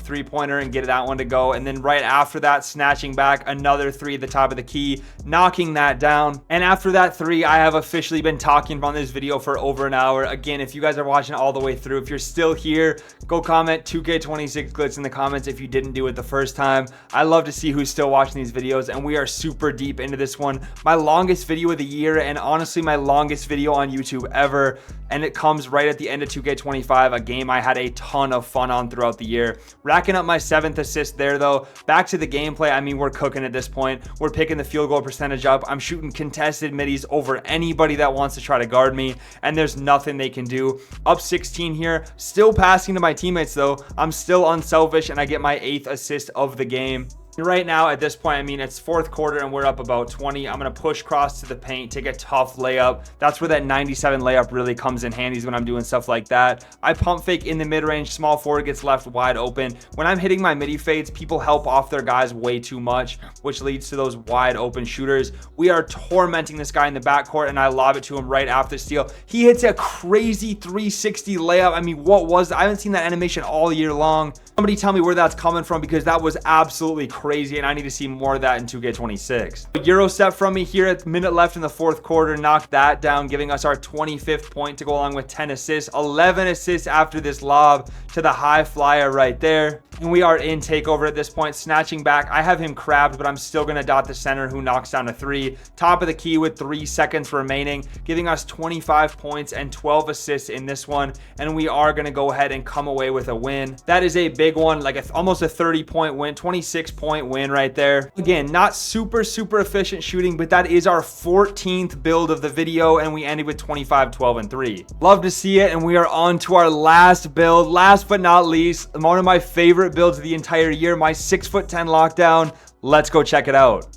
3-pointer and get that one to go. And then right after that, snatching back another 3 at the top of the key, knocking that down. And after that 3, I have officially been talking about this video for over an hour. Again, if you guys are watching all the way through, if you're still here, go comment 2K26 glitz in the comments if you didn't do it the first time. I love to see who's still watching these videos, and we are super deep into this one. My longest video of the year, and honestly my longest video on YouTube ever, and it comes right at the end of 2K25, a game I had a ton of fun on throughout the year. Racking up my 7th assist there though. Back to the gameplay, I mean, we're cooking at this point. We're picking the field goal percentage up. I'm shooting contested middies over anybody that wants to try to guard me, and there's nothing they can do. Up 16 here, still passing to my teammates though. I'm still unselfish, and I get my 8th assist of the game. Right now, at this point, I mean, it's fourth quarter and we're up about 20. I'm going to push cross to the paint, take a tough layup. That's where that 97 layup really comes in handy, is when I'm doing stuff like that. I pump fake in the mid-range. Small forward gets left wide open. When I'm hitting my midi fades, people help off their guys way too much, which leads to those wide open shooters. We are tormenting this guy in the backcourt, and I lob it to him right after steal. He hits a crazy 360 layup. I mean, what was that? I haven't seen that animation all year long. Somebody tell me where that's coming from, because that was absolutely crazy, and I need to see more of that in 2K26. Euro step from me here at the minute left in the fourth quarter, knocked that down, giving us our 25th point to go along with 10 assists, 11 assists after this lob to the high flyer right there. And we are in takeover at this point, snatching back. I have him crabbed, but I'm still going to dot the center, who knocks down a three. Top of the key with 3 seconds remaining, giving us 25 points and 12 assists in this one. And we are going to go ahead and come away with a win. That is a big one, like almost a 30-point win, 26-point win right there. Again, not super efficient shooting, but that is our 14th build of the video, and we ended with 25, 12, and 3. Love to see it, and we are on to our last build. Last but not least, one of my favorite builds of the entire year, my 6'10" lockdown. Let's go check it out.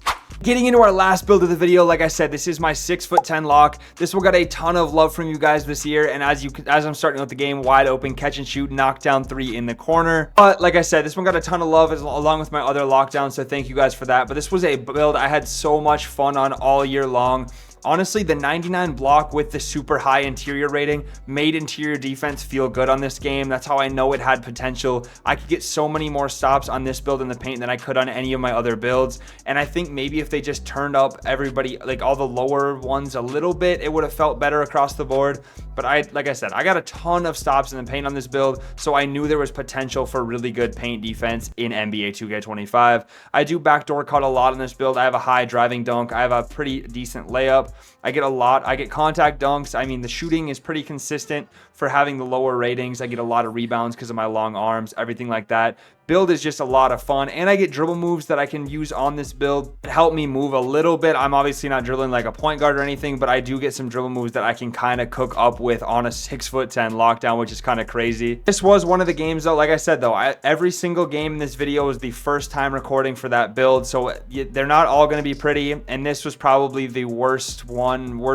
Getting into our last build of the video, like I said, this is my 6'10" lock. This one got a ton of love from you guys this year, and as I'm starting out the game, wide open, catch and shoot, knockdown 3 in the corner. But like I said, this one got a ton of love along with my other lockdowns, so thank you guys for that. But this was a build I had so much fun on all year long. Honestly, the 99 block with the super high interior rating made interior defense feel good on this game. That's how I know it had potential. I could get so many more stops on this build in the paint than I could on any of my other builds. And I think maybe if they just turned up everybody, like all the lower ones a little bit, it would have felt better across the board. But like I said, I got a ton of stops in the paint on this build, so I knew there was potential for really good paint defense in NBA 2K25. I do backdoor cut a lot in this build. I have a high driving dunk. I have a pretty decent layup. I get contact dunks. I mean, the shooting is pretty consistent for having the lower ratings. I get a lot of rebounds because of my long arms, everything like that. Build is just a lot of fun, and I get dribble moves that I can use on this build to help me move a little bit. I'm obviously not dribbling like a point guard or anything, but I do get some dribble moves that I can kind of cook up with on a 6'10" lockdown, which is kind of crazy. This was one of the games though, like I said though, every single game in this video was the first time recording for that build, so they're not all going to be pretty, and this was probably the worst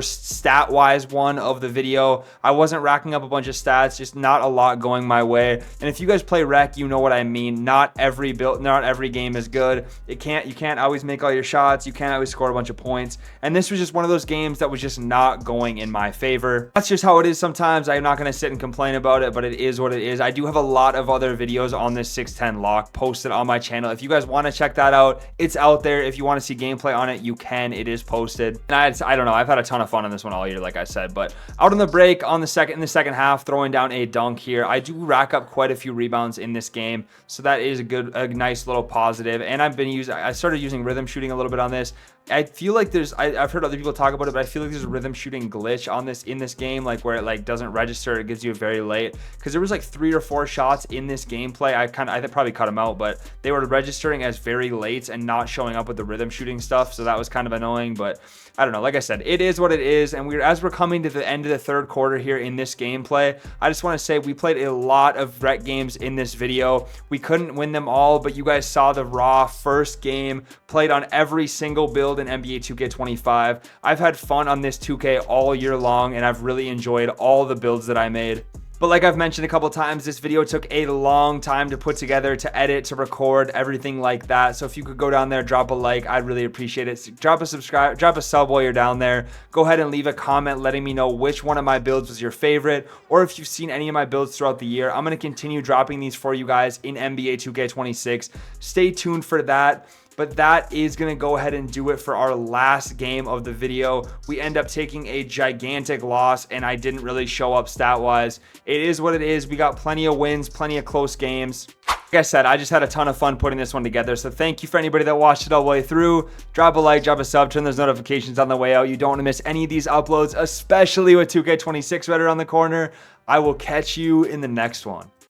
stat wise one of the video. I wasn't racking up a bunch of stats, just not a lot going my way. And if you guys play rec, you know what I mean. Not every game is good. You can't always make all your shots. You can't always score a bunch of points. And this was just one of those games that was just not going in my favor. That's just how it is sometimes. I'm not going to sit and complain about it, but it is what it is. I do have a lot of other videos on this 6'10" lock posted on my channel. If you guys want to check that out, it's out there. If you want to see gameplay on it, you can. It is posted. And I don't know. I've had a ton of fun on this one all year, like I said. But out on the break in the second half, throwing down a dunk here. I do rack up quite a few rebounds in this game, so that is a nice little positive. And I started using rhythm shooting a little bit on this. I feel like I've heard other people talk about it, but I feel like there's a rhythm shooting glitch in this game, like where it like doesn't register. It gives you a very late, because there was like 3 or 4 shots in this gameplay. I probably cut them out, but they were registering as very late and not showing up with the rhythm shooting stuff. So that was kind of annoying, but I don't know. Like I said, it is what it is. And as we're coming to the end of the third quarter here in this gameplay, I just want to say we played a lot of rec games in this video. We couldn't win them all, but you guys saw the raw first game, played on every single build in NBA 2K25. I've had fun on this 2K all year long, and I've really enjoyed all the builds that I made. But like I've mentioned a couple times, this video took a long time to put together, to edit, to record, everything like that. So if you could go down there, drop a like, I'd really appreciate it. Drop a sub while you're down there. Go ahead and leave a comment letting me know which one of my builds was your favorite, or if you've seen any of my builds throughout the year. I'm going to continue dropping these for you guys in NBA 2K26. Stay tuned for that. But that is going to go ahead and do it for our last game of the video. We end up taking a gigantic loss, and I didn't really show up stat-wise. It is what it is. We got plenty of wins, plenty of close games. Like I said, I just had a ton of fun putting this one together. So thank you for anybody that watched it all the way through. Drop a like, drop a sub, turn those notifications on the way out. You don't want to miss any of these uploads, especially with 2K26 right around the corner. I will catch you in the next one.